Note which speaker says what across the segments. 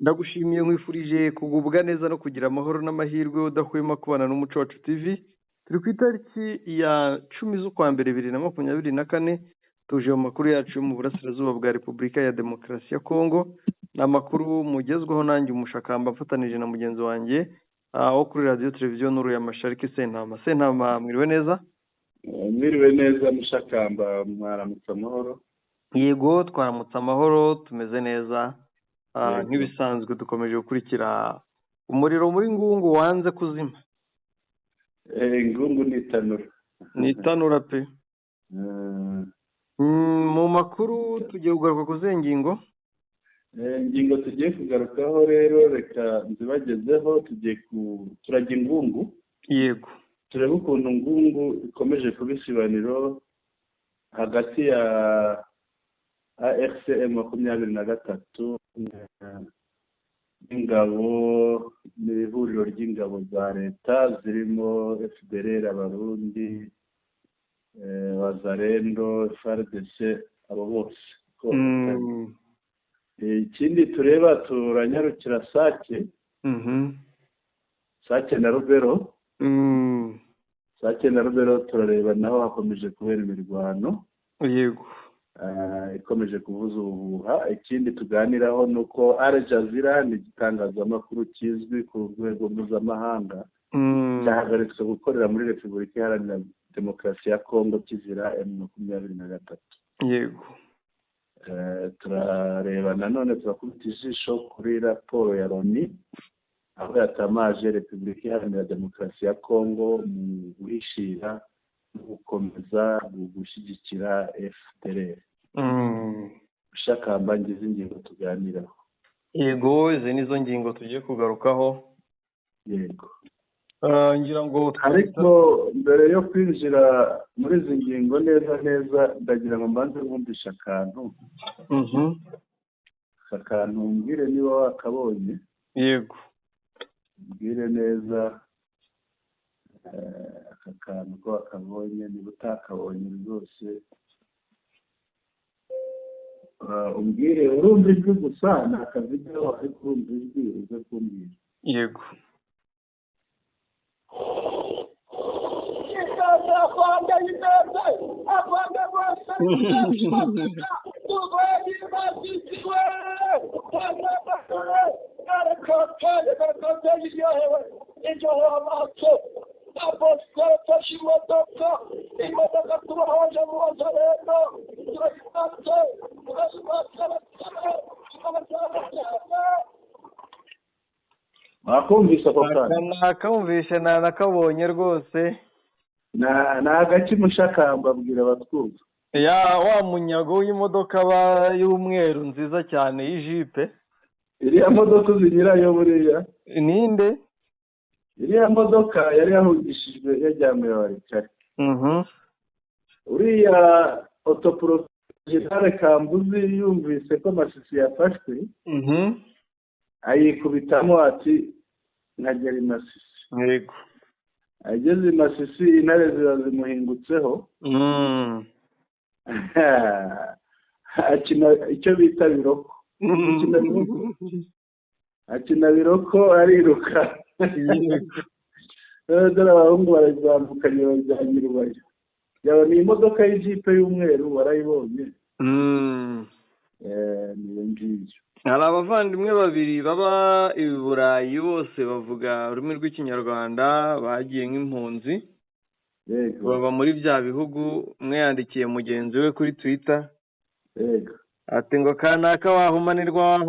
Speaker 1: Ndagushimiye nkwifurije kugubwa neza no kugira amahoro n'amahirwe udahwema kubana n'umuco wacu TV. Turi ku itariki ya 10/1/2024 tuje mu makuru yacu yo mu burasirazuba bwa Repubulika ya Demokarasi ya Kongo. Ni amakuru mugezweho nanjye umushakamba mfatanije na mugenzi wanjye wo kuri radio televiziyo Nuru ya Mashariki Sentama mwiriwe neza?
Speaker 2: Mwiriwe neza mushakamba, mwaramutse amahoro?
Speaker 1: Yego twaramutse amahoro, tumeze neza. Nk'ibisanzwe dukomeje gukurikira umuriro muri Ngungu wanze kuzima.
Speaker 2: Ngungu ni
Speaker 1: itanura pe. Mu makuru tugiye kugaruka ku zengingo.
Speaker 2: Ingingo tugiye kugarukaho rero reka nzibagezeho. turajya Ngungu.
Speaker 1: Yego.
Speaker 2: Turebe ukuntu Ngungu ikomeje kuba isibaniro hagati ya AFCM 23 n'ingabo n'ihuriro ry'ingabo za leta zirimo FDLR, Abarundi, Wazalendo, FARDC, abo bose. Ikindi tureba turanyarukira Sake. Sake na Rubero. Sake na Rubero turareba naho hakomeje kubera imirwano.
Speaker 1: Yego.
Speaker 2: Ikomeje kuvuza ubuhuha. Ikindi tuganiraho nuko Al Jazeera ni igitangazamakuru kizwi ku rwego mpuzamahanga cyahagaritswe gukorera muri Repubulika Iharanira Demokarasi ya Kongo kizira M23.
Speaker 1: Yego.
Speaker 2: Turareba nanone turakubita ijisho kuri raporo ya Loni aho yatamaje Repubulika Iharanira Demokarasi ya Kongo mu guhishira no gukomeza gushyigikira FDLR. Ushakamba ngize ingingo tuganiraho.
Speaker 1: Yego, izi nizo ngingo tugiye kugarukaho.
Speaker 2: Yego.
Speaker 1: Ngira ngo
Speaker 2: ariko mbere yo kwinjira muri izi ngingo neza ndagira ngo mbanze nkumvisha akantu. Akantu mbwire niba wakabonye.
Speaker 1: Yego.
Speaker 2: Mbwire neza aka kantu ko wakabonye, niba utakabonye rwose umbwire. Urumva ijwi gusa ni akavidewo ariko urumva ijwi uze kumbwira.
Speaker 1: Yego.
Speaker 2: Wakumvise ako kantu?
Speaker 1: Nakumvise nakabonye rwose.
Speaker 2: Na agaki mushakamba abwira abatwumva.
Speaker 1: Wa munyago w'imodoka y'umweru nziza cyane y'ijipe.
Speaker 2: Iriya modoka zinyirayo buriya.
Speaker 1: Ninde?
Speaker 2: Iriya modoka yari yahugishijwe yajyanywe Warikare. Uriya autoprojectare Kambuzi yumvise ko Masisi yafashwe. Ayikubitamo ati nkagera i Masisi.
Speaker 1: Yego.
Speaker 2: Ageze i Masisi intare zimuhingutseho. Akina icyo bita biroko. Akina biroko ariruka. Dore abahungu barazamukanye bajyanye Rubayo. Yaba ni imodoka y'ijipe y'umweru warayibonye. Niyo ngiyo.
Speaker 1: Hari abavandimwe babiri baba i Burayi bose bavuga ururimi rw'ikinyarwanda bagiye nk'impunzi.
Speaker 2: Yego.
Speaker 1: Baba muri bya bihugu. Umwe yandikiye mugenzi we kuri Twitter.
Speaker 2: Yego.
Speaker 1: Ati ngo kanaka wahumanirwa.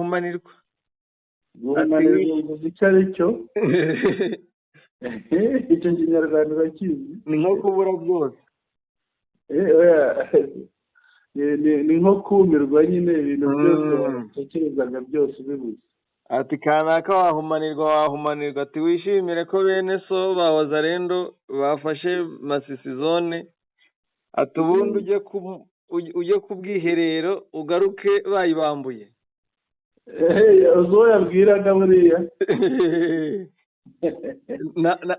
Speaker 2: Guhumanirwa icyo ari cyo. Icyo kinyarwanda urakizi.
Speaker 1: Ni nko kubura byose.
Speaker 2: Ni nko kumirwa nyine ibintu byose watekerezaga byose bibuze.
Speaker 1: Ati kanaka wahumanirwa. Ati wishimire ko bene so ba Wazalendo bafashe Masisi zone. Ati ubundi ujye ku bwiherero ugaruke bayibambuye.
Speaker 2: Uzo yabwiraga buriya.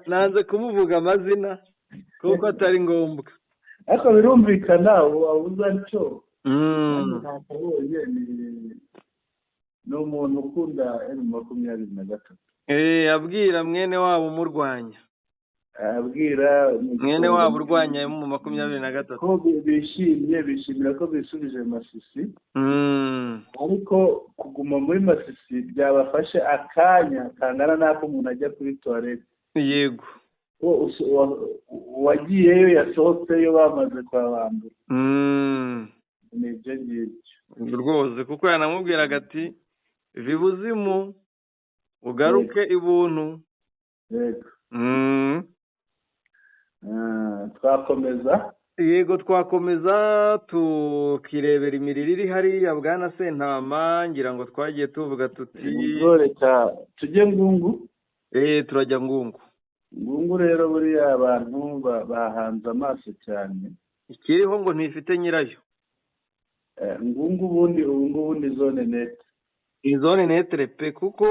Speaker 1: Nanze kumuvuga amazina kuko atari ngombwa.
Speaker 2: Ariko birumvikana wabuza cyo. Ntakabonye ni umuntu ukunda M23.
Speaker 1: Abwira mwene wabo umurwanya,
Speaker 2: abwira
Speaker 1: mwene wabo urwanya M23
Speaker 2: ko bishimira ko bisubije Masisi, ariko kuguma muri Masisi byabafashe akanya kangana n'ako umuntu ajya kuri toilette.
Speaker 1: Yego,
Speaker 2: uwagiyeyo yasohotseyo bamaze kwabambura. Ni ibyo ngibyo
Speaker 1: rwose, kuko yanamubwiraga ati vibuzimu ugaruke ibuntu.
Speaker 2: Yego. Twakomeza.
Speaker 1: Yego, twakomeza tukirebera imirire iri hariya Bwana Sentama. Ngira ngo twagiye tuvuga tuti
Speaker 2: reka tujye Ngungu.
Speaker 1: Turajya Ngungu.
Speaker 2: Ngungu rero buriya abantu bahanze amaso cyane.
Speaker 1: Ikiriho ngo ntifite nyirayo.
Speaker 2: Ngungu ubundi zone net.
Speaker 1: Zone netre pe, kuko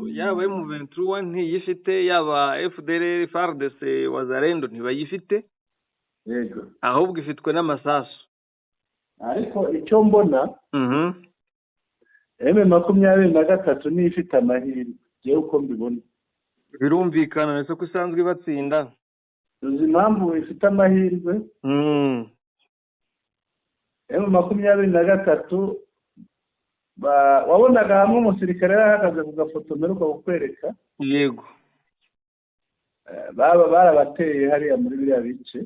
Speaker 1: yaba M23 ntiyifite, yaba FDLR FARDC Wazalendo ntibayifite.
Speaker 2: Yego.
Speaker 1: Ahubwo ifitwe n'amasasu.
Speaker 2: Ariko icyo mbona M23 ni ifite amahirwe, yewe uko mbibona.
Speaker 1: Birumvikana nese ko isanzwe batsinda.
Speaker 2: Uzi impamvu ifite amahirwe? M23 wabonaga hamwe umusirikare yarahagaze ku gafoto mperuka kukwereka.
Speaker 1: Yego.
Speaker 2: Barabateye hariya muri biriya bice.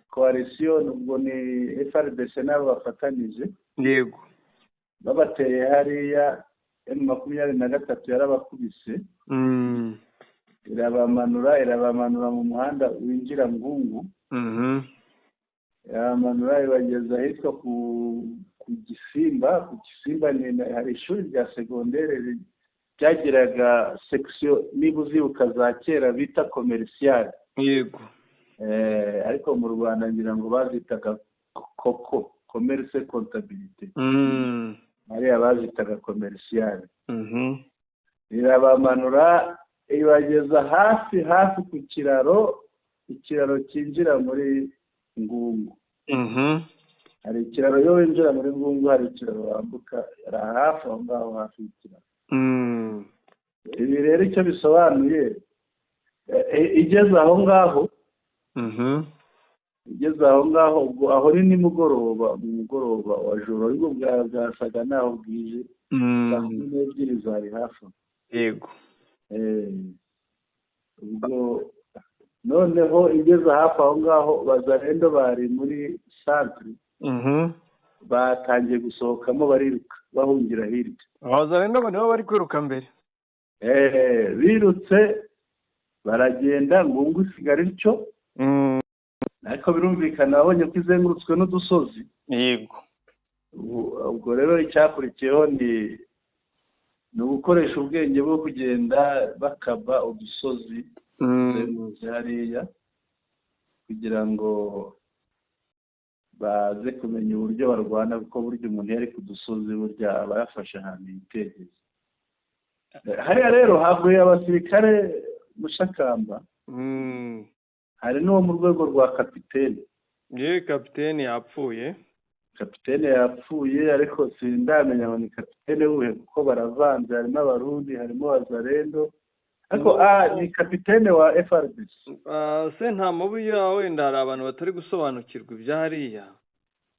Speaker 2: Coalition ubwo ni FARDC nabo bafatanije.
Speaker 1: Yego.
Speaker 2: Babateye hariya M23 yarabakubise. Irabamanura mu muhanda winjira Ngungu. Irabamanura ibageza ahitwa ku Gisimba. Ku Gisimba hari ishuri rya segondere ryagiraga section niba uzibuka za kera bita commercial.
Speaker 1: Yego.
Speaker 2: Ariko mu Rwanda ngira ngo bazitaga koko commerce comptabilité. Hariya bazitaga commercial. Irabamanura ibageza hafi ku ikiraro cyinjira muri Ngungu. Hari ikiraro yo winjira muri Ngungu, hari ikiraro wambuka hafi aho ngaho hafi y'ikiraro. Ibi rero icyo bisobanuye, igeze aho ngaho ubwo aho ni nimugoroba, mu mugoroba wa joro, ariko bwasaga naho bwije. Saa 12 zari hafi.
Speaker 1: Yego.
Speaker 2: Ubwo noneho igeze hafi aho ngaho Wazalendo bari muri centre. Batangiye gusohokamo bariruka bahungira hirya.
Speaker 1: Wazalendo nibo bari kwiruka mbere.
Speaker 2: Birutse baragenda Ngungu isigara ityo. Ariko birumvikana babonye ko izengurutswe n'udusozi.
Speaker 1: Yego.
Speaker 2: Ubwo rero icyakurikiyeho ni ugukoresha ubwenge bwo kugenda bakaba udusozi hariya kugira ngo baze kumenya uburyo barwana, kuko burya umuntu yari ku dusozi burya aba yafashe ahantu yitegeza. Hariya rero haguye abasirikare Mushakamba. Hari n'uwo mu rwego rwa kapitene.
Speaker 1: Kapitene yapfuye.
Speaker 2: Kapitene yapfuye, ariko sindamenya ngo ni kapitene uhe, kuko baravanze, harimo abarundi, harimo Wazalendo. Ariko ni kapitene wa FARDC.
Speaker 1: Sentama buya wenda hari abantu batari gusobanukirwa ibya hariya.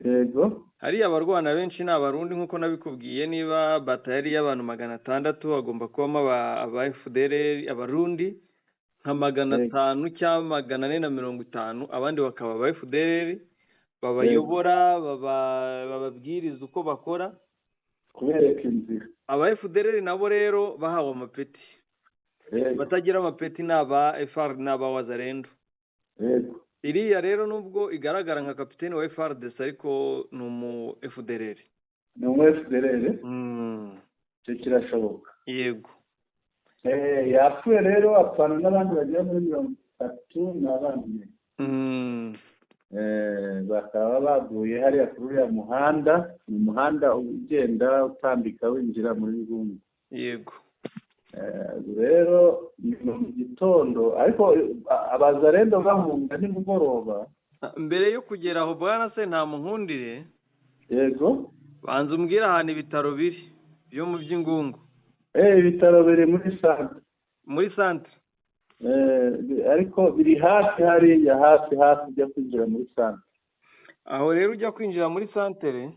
Speaker 2: Yego.
Speaker 1: Hariya abarwana benshi ni abarundi, nkuko nabikubwiye. Niba batari y'abantu 600 agomba kubamo aba FDLR abarundi nka 500 cyangwa 450, abandi bakaba aba FDLR babayobora, bababwiriza uko bakora,
Speaker 2: kubereka inzira.
Speaker 1: Aba FDLR nabo rero bahawe amapeti. Batagira amapeti n'aba FARD n'aba Wazalendo.
Speaker 2: Yego.
Speaker 1: Iriya rero nubwo igaragara nka kapitene wa FARDC, ariko ni umu FDLR.
Speaker 2: Ni umu FDLR? Cyo kirashoboka.
Speaker 1: Yego.
Speaker 2: Yapfuye rero apfana n'abandi bagiye muri 30 n'abandi. Bakaba baguye hariya kuri uriya muhanda, ni umuhanda ugenda utambika winjira muri Ngungu.
Speaker 1: Yego.
Speaker 2: Rero ni mu gitondo, ariko Abazalendo bahunga nimugoroba.
Speaker 1: Mbere yo kugera aho Bwana Sentama nkundire.
Speaker 2: Yego.
Speaker 1: Banza umbwira ahantu ibitaro biri. yo mu by'ingungu.
Speaker 2: Ibitaro biri muri santere.
Speaker 1: Muri santere.
Speaker 2: Ariko biri hafi hariya hafi ujya kwinjira muri santere.
Speaker 1: Aho rero ujya kwinjira muri santere,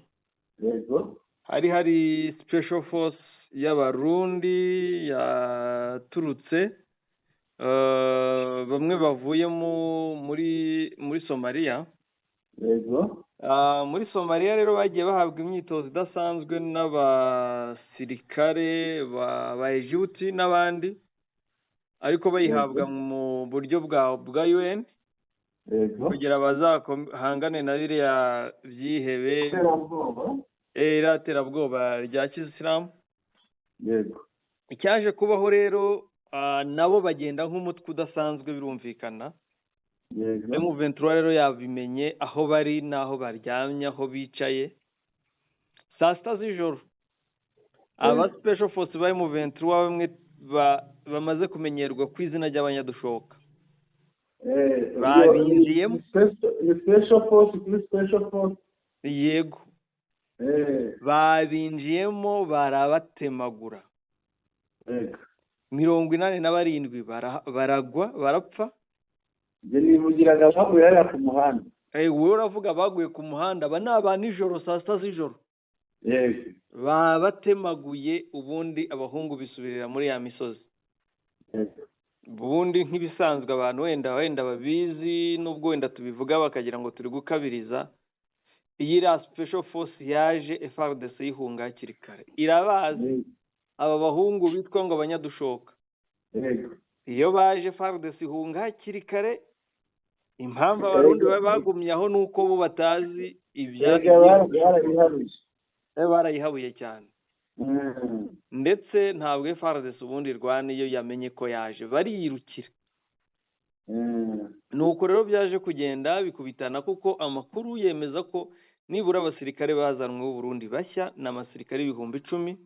Speaker 2: yego,
Speaker 1: hari special force y'abarundi yaturutse, bamwe bavuye muri Somalia.
Speaker 2: yego.
Speaker 1: Muri Somalia rero bagiye bahabwa imyitozo idasanzwe n'abasirikare ba Egypt n'abandi, ariko bayihabwa mu buryo bwa UN, kugira bazahangane na biriya byihebe iterabwoba rya Kisilamu.
Speaker 2: Yego.
Speaker 1: Icyaje kubaho rero, nabo bagenda nk'umutwe udasanzwe, birumvikana. M23 rero yabimenye aho bari n'aho baryamye, aho bicaye. Saa sita z'ijoro aba special force ba M23 bamwe bamaze kumenyerwa ku izina ry'abanyadushoka, babinjiyemo.
Speaker 2: Special force.
Speaker 1: Yego. Babinjiyemo barabatemagura. 87 baragwa barapfa.
Speaker 2: Njye nivugiraga baguye hariya ku muhanda.
Speaker 1: Wowe uravuga baguye ku muhanda, aba ni abantu nijoro, saa sita z'ijoro.
Speaker 2: Yego.
Speaker 1: Babatemaguye, ubundi abahungu bisubirira muri ya misozi. Ubundi nk'ibisanzwe abantu wenda babizi, nubwo wenda tubivuga bakagira ngo turi gukabiriza, iyi ra special force yaje FARDC yihunga hakiri kare, irabazi aba bahungu bitwa ngo abanyadushoka. Iyo baje FARDC ihunga hakiri kare, impamvu abarundi bagumye aho nuko bo batazi barayihabuye cyane. Ndetse ntabwo FARDC ubundi rwana iyo yamenye ko yaje bariyirukira. Nuko rero byaje kugenda bikubitana, kuko amakuru yemeza ko nibura abasirikare bazanwe b'u Burundi bashya n'amasirikare 10,000.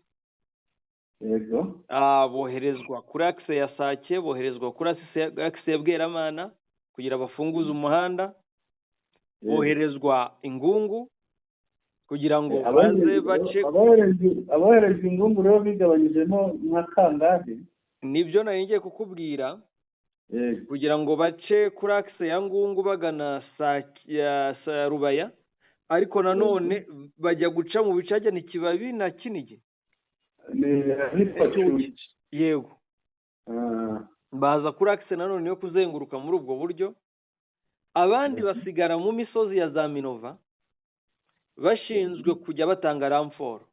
Speaker 2: Yego.
Speaker 1: Boherezwa kuri axe ya Sake, boherezwa kuri axe ya Bweramana kugira bafunguze umuhanda, boherezwa Ingungu kugira ngo baze bace.
Speaker 2: Abahereza Ingungu rero bigabanyijemo nka kangahe?
Speaker 1: Nibyo nari ngiye kukubwira. Kugira ngo bace kuri axe ya Ngungu bagana ya Rubaya, ariko nanone bajya guca mu bicage ni Kibabi na Kinigi. Yego. Baza kuri axe nanone yo kuzenguruka muri ubwo buryo, abandi basigara mu misozi ya za Minova bashinzwe kujya batanga ramforo.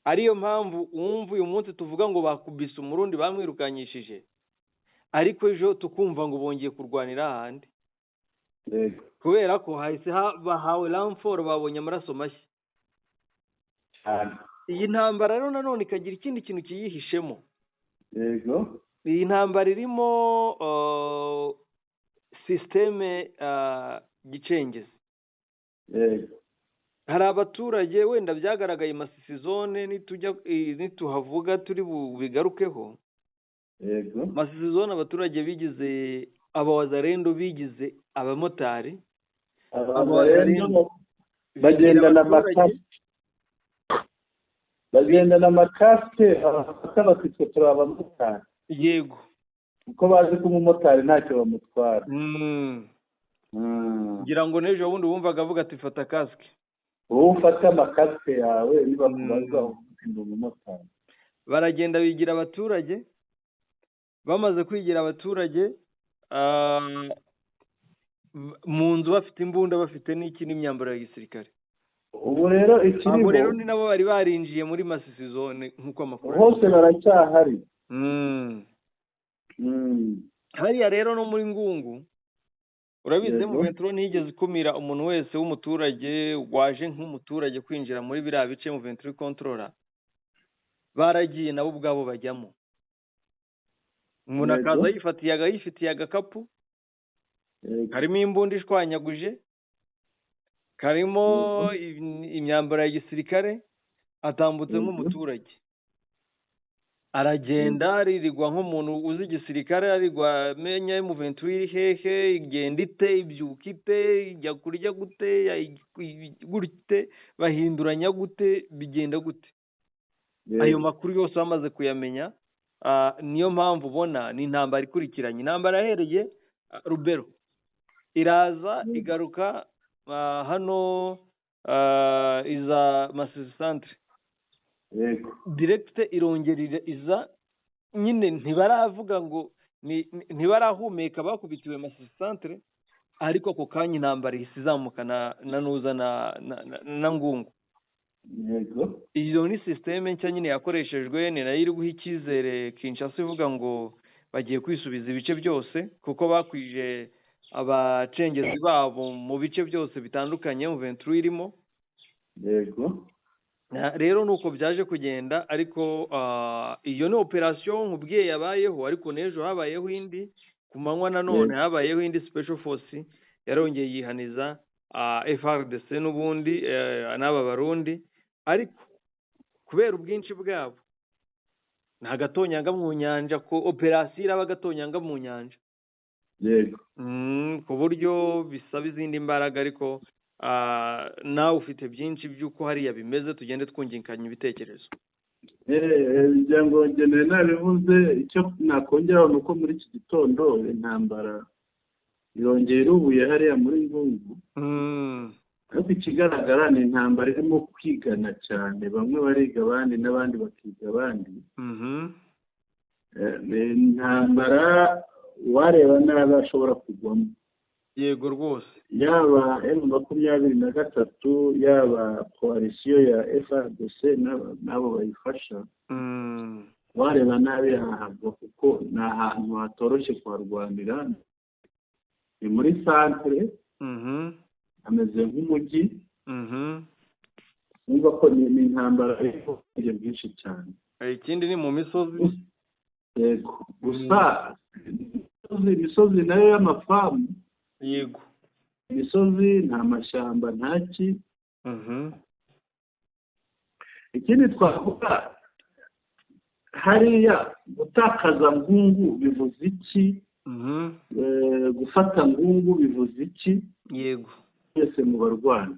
Speaker 1: Ariyo mpamvu wumva uyu munsi tuvuga ngo bakubise umurundi bamwirukanyishije, ariko ejo tukumva ngo bongeye kurwanira ahandi. Kubera ko hahise bahawe ramforo, babonye amaraso mashya. Iyi ntambara rero nanone ikagira ikindi kintu kiyihishemo.
Speaker 2: Yego.
Speaker 1: Iyi ntambara irimo systeme gicengezi.
Speaker 2: Yego.
Speaker 1: Hari abaturage wenda byagaragaye Masisi zone, nituhavuga turi bigarukeho.
Speaker 2: Yego.
Speaker 1: Masisi zone abaturage bigize abawazarendo, bigize abamotari.
Speaker 2: Abawazarendo bagendana amakasike. Bagendana amakasike, abafite turi abamotari.
Speaker 1: Yego.
Speaker 2: Uko bazi ko umumotari ntacyo bamutwara.
Speaker 1: Ngira ngo n'ejo bundi wumvaga avuga ati fata kasike.
Speaker 2: Wowe ufata amakasike yawe niba kubaza ufite umumotari.
Speaker 1: Baragenda bigira abaturage, bamaze kwigira abaturage, mu nzu bafite imbunda, bafite n'iki n'imyambaro ya gisirikare.
Speaker 2: Ubu rero
Speaker 1: abo rero ni nabo bari barinjiye muri Masisi zone nk'uko amakuru
Speaker 2: hose baracyahari.
Speaker 1: Hariya rero no muri Ngungu urabize mu Metro ntiyigeze ikumira umuntu wese w'umuturage waje nk'umuturage kwinjira muri biriya bice mu Metro controller. Baragiye nabo ubwabo bajyamo. Umuntu akaza yifitiye agakapu, karimo imbunda ishwanyaguje, karimo imyambaro ya gisirikare, atambutse nk'umuturage. Aragenda aririrwa nk'umuntu uzi igisirikare, arirwa menya M23 iri hehe, igenda ite, ibyuka ite, ijya kurya gute, gute, bahinduranya gute, bigenda gute. ayo makuru yose bamaze kuyamenya. Niyo mpamvu ubona ni intambara ikurikiranye. Intambara yahereye Rubero, iraza igaruka hano iza Masisi Centre, direct irongera iza nyine, ntibaravuga ngo ntibarahumeka, bakubitiwe Masisi Centre, ariko ako kanya intambara ihise izamuka na nuza na Ngungu. Iyo ni systeme nshya nyine yakoreshejwe, ni nayo iri guha icyizere Kinshasa ivuga ngo bagiye kwisubiza ibice byose, kuko bakwije abacengezi babo mu bice byose bitandukanye mu 23 irimo. Rero nuko byaje kugenda, ariko iyo ni operation nkubwiye yabayeho, ariko n'ejo habayeho indi, ku manywa nanone habayeho indi special force yarongeye yihaniza FRDC n'ubundi n'aba Barundi, ariko kubera ubwinshi bwabo nta gatonyanga mu nyanja, ko operation iraba gatonyanga mu nyanja, ku buryo bisaba izindi mbaraga. Ariko nawe ufite byinshi by'uko hariya bimeze, tugende twungikanya ibitekerezo.
Speaker 2: Ngira ngo ngeneye nabivuze, icyo nakongeraho ni uko muri iki gitondo intambara yongeye irubuye hariya muri Ngungu, ariko ikigaragara ni intambara irimo kwigana cyane, bamwe bariga abandi n'abandi bakiga abandi. Ni intambara wareba nabi ashobora kugwamo.
Speaker 1: Yego rwose,
Speaker 2: yaba M23 yaba coalition ya FRDC nabo bayifasha, wareba nabi yahabwa, kuko ni ahantu hatoroshye kuharwanira. Ni muri centre, ameze nk'umujyi. Numva ko ni intambara iri byinshi cyane.
Speaker 1: Ikindi ni mu misozi.
Speaker 2: Yego, gusa imisozi nayo y'amafamu.
Speaker 1: Yego,
Speaker 2: imisozi nta mashyamba ntaki. Ikindi twavuga hariya, gutakaza Ngungu bivuze iki? Gufata Ngungu bivuze iki?
Speaker 1: Yego,
Speaker 2: twese mu barwana.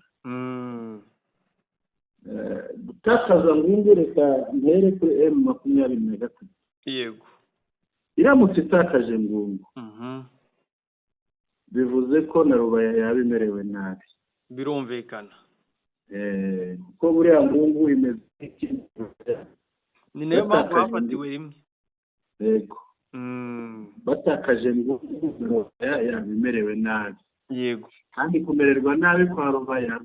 Speaker 2: Gutakaza Ngungu, reka mbere kuri M23.
Speaker 1: yego,
Speaker 2: iramutse itakaje Ngungu, bivuze ko na Rubaya yaba imerewe nabi.
Speaker 1: birumvikana.
Speaker 2: Kuko buriya Ngungu imeze nk'ikintu,
Speaker 1: ni nayo mpamvu hafatiwe rimwe.
Speaker 2: Yego, batakaje Ngungu, Rubaya yaba imerewe nabi.
Speaker 1: Yego,
Speaker 2: kandi kumererwa nabi kwa Rubaya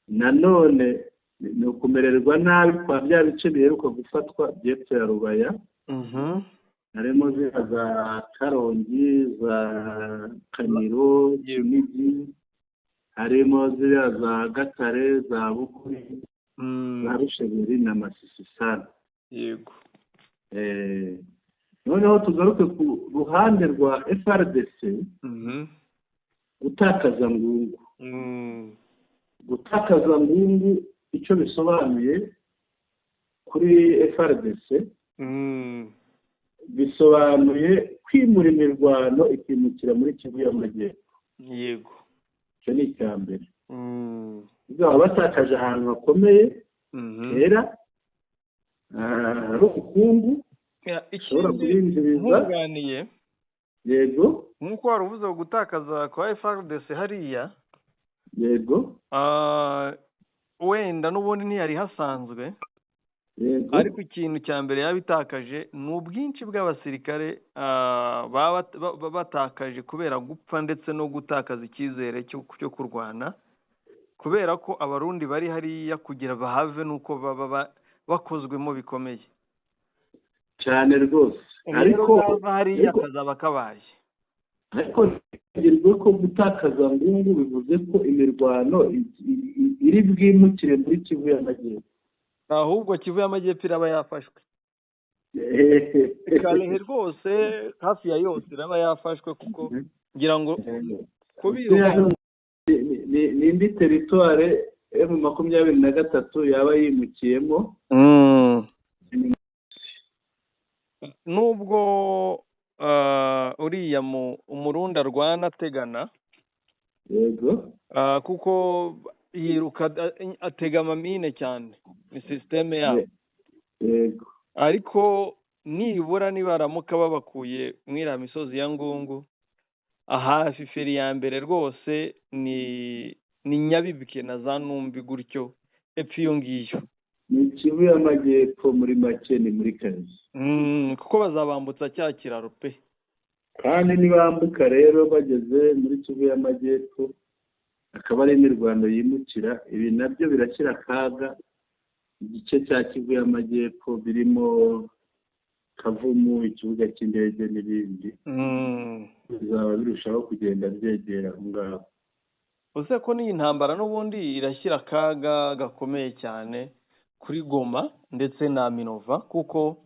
Speaker 2: nanone ni ukumererwa nabi kwa bya bice biheruka gufatwa by'epfo ya Rubaya. harimo za Karongi, za Kaniro, Kinigi, harimo za Gatare, za Bukuri, za Rusheberi na Masisi sana.
Speaker 1: Yego,
Speaker 2: noneho tugaruke ku ruhande rwa FRDC. Gutakaza Ngungu, gutakaza Ngungu icyo bisobanuye kuri FRDC, bisobanuye kwimura imirwano ikimukira muri Kivu y'Amajyepfo.
Speaker 1: yego,
Speaker 2: icyo ni icya mbere. Baba batakaje ahantu hakomeye kera, hari ubukungu ushobora kurinjiriza.
Speaker 1: nkunganiye,
Speaker 2: Yego,
Speaker 1: nk'uko wari uvuze gutakaza kwa FRDC hariya.
Speaker 2: Yego,
Speaker 1: wenda n'ubundi ntiyari hasanzwe.
Speaker 2: Yego,
Speaker 1: ariko ikintu cya mbere yabitakaje ni ubwinshi bw'abasirikare baba batakaje kubera gupfa, ndetse no gutakaza icyizere cyo kurwana, kubera ko abarundi bari hariya kugira bahave nuko baba bakozwemo bikomeye
Speaker 2: cyane rwose. Ariko
Speaker 1: hariya kazaba kabaye.
Speaker 2: ariko ntigirwe ko gutakaza Ngungu bivuze ko imirwano iri bwimukire muri Kivu y'Amajyepfo,
Speaker 1: ahubwo Kivu y'Amajyepfo iraba yafashwe. Kalehe rwose hafi ya yose iraba yafashwe, kuko ngira ngo kubiruka
Speaker 2: ni indi teritware M23 yaba yimukiyemo.
Speaker 1: nubwo uriya umurundi arwana ategana.
Speaker 2: Yego,
Speaker 1: kuko yiruka atega amamine cyane, ni systeme yabo.
Speaker 2: yego
Speaker 1: ariko nibura nibaramuka babakuye muri iriya misozi ya Ngungu, hafi feri ya mbere rwose ni Nyabibwe na za Numbi gutyo epfo iyo ngiyo.
Speaker 2: ni Kivu y'Amajyepfo muri make, ni muri Kazi.
Speaker 1: Kuko bazabambutsa cya kiraro pe.
Speaker 2: Kandi nibambuka rero bageze muri Kivu y'Amajyepfo akaba ari imirwano yimukira, ibi nabyo birashyira akaga igice cya Kivu y'Amajyepfo birimo Kavumu, ikibuga cy'indege n'ibindi, bizaba birushaho kugenda byegera aho ngaho.
Speaker 1: Use ko n'iyi ntambara n'ubundi irashyira akaga gakomeye cyane kuri Goma ndetse na Minova, kuko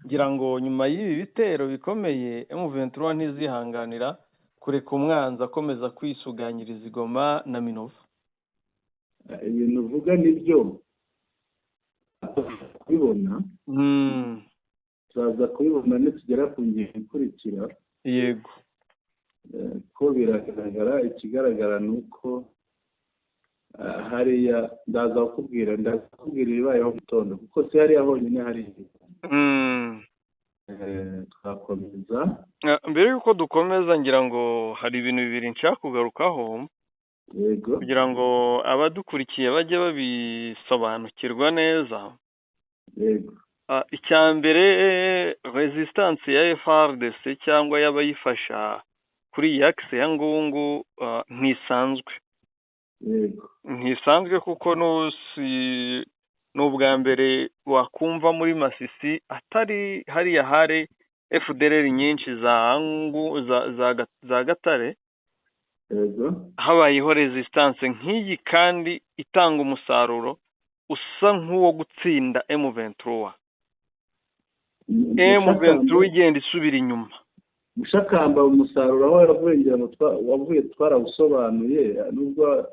Speaker 1: ngira ngo nyuma y'ibi bitero bikomeye M23 ntizihanganira kureka umwanzi akomeza kwisuganyiriza Goma na Minova.
Speaker 2: Ibintu uvuga nibyo kubibona, turaza kubibona nitugera ku ngingo ikurikira.
Speaker 1: Yego.
Speaker 2: Ko biragaragara, ikigaragara ni uko hariya ndaza kukubwira ibibayeho mu gitondo, kuko si hariya honyine hari twakomeza.
Speaker 1: Mbere y'uko dukomeza ngira ngo hari ibintu bibiri nshaka kugarukaho.
Speaker 2: Yego.
Speaker 1: Kugira ngo abadukurikiye bajye babisobanukirwa neza.
Speaker 2: Yego.
Speaker 1: Icya mbere, resistance ya FARDC cyangwa y'abayifasha kuri iyi axe ya Ngungu ntisanzwe.
Speaker 2: Yego.
Speaker 1: Ntisanzwe kuko n'ubwa mbere wakumva muri Masisi atari hariya hari FDLR nyinshi za Gatare.
Speaker 2: Yego.
Speaker 1: Habayeho resistance nk'iyi kandi itanga umusaruro usa nk'uwo gutsinda M23. M23 igenda isubira inyuma.
Speaker 2: Gushakamba umusaruro aho wavuye twarawusobanuye, nubwo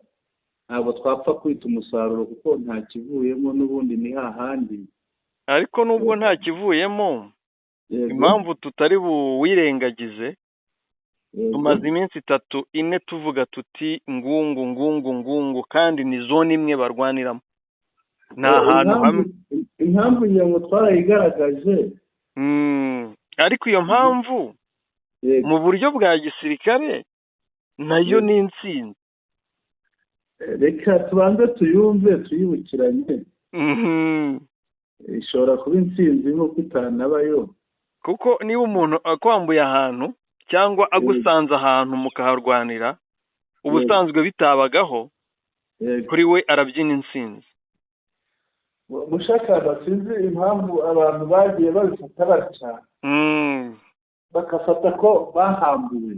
Speaker 2: ntabwo twapfa kwita umusaruro kuko nta kivuyemo, n'ubundi ni hahandi.
Speaker 1: Ariko nubwo nta kivuyemo, impamvu tutari buwirengagize, tumaze iminsi 3-4 tuvuga tuti Ngungu kandi ni zone imwe barwaniramo. Nta hantu hamwe.
Speaker 2: Impamvu nyango twarayigaragaje.
Speaker 1: Ariko iyo mpamvu mu buryo bwa gisirikare nayo ni intsinzi.
Speaker 2: Reka tubanze tuyumve tuyibukiranye. Ishobora kuba intsinzi nk'uko itanabayo.
Speaker 1: Kuko niba umuntu akwambuye ahantu cyangwa agusanze ahantu mukaharwanira, ubusanzwe bitabagaho, kuri we arabyina intsinzi.
Speaker 2: Mushaka sinzi impamvu abantu bagiye babifata batya, bakafata ko bahambuwe.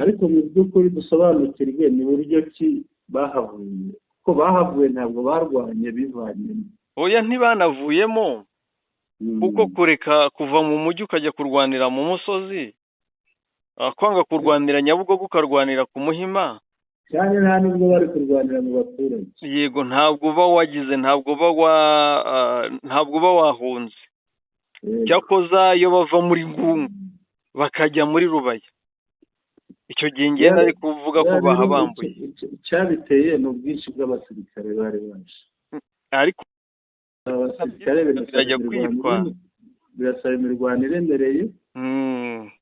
Speaker 2: Ariko mu by'ukuri dusobanukirwe ni buryo ki bahavuye, ko bahavuye ntabwo barwanye bivanyemo.
Speaker 1: Oya, ntibanavuyemo, kuko kureka kuva mu mujyi ukajya kurwanira mu musozi, kwanga kurwanira Nyabugogo ukarwanira ku Muhima,
Speaker 2: cyane nta nubwo bari kurwanira mu baturage.
Speaker 1: Yego, ntabwo uba wagize, ntabwo uba wahunze. Cyakoza iyo bava muri Ngungu bakajya muri Rubaya, icyo gihe ngenda ari kuvuga ko bahabambuye.
Speaker 2: Cyabiteye ni ubwinshi bw'abasirikare bari baje.
Speaker 1: Ariko
Speaker 2: abasirikare birasaba imirwano iremereye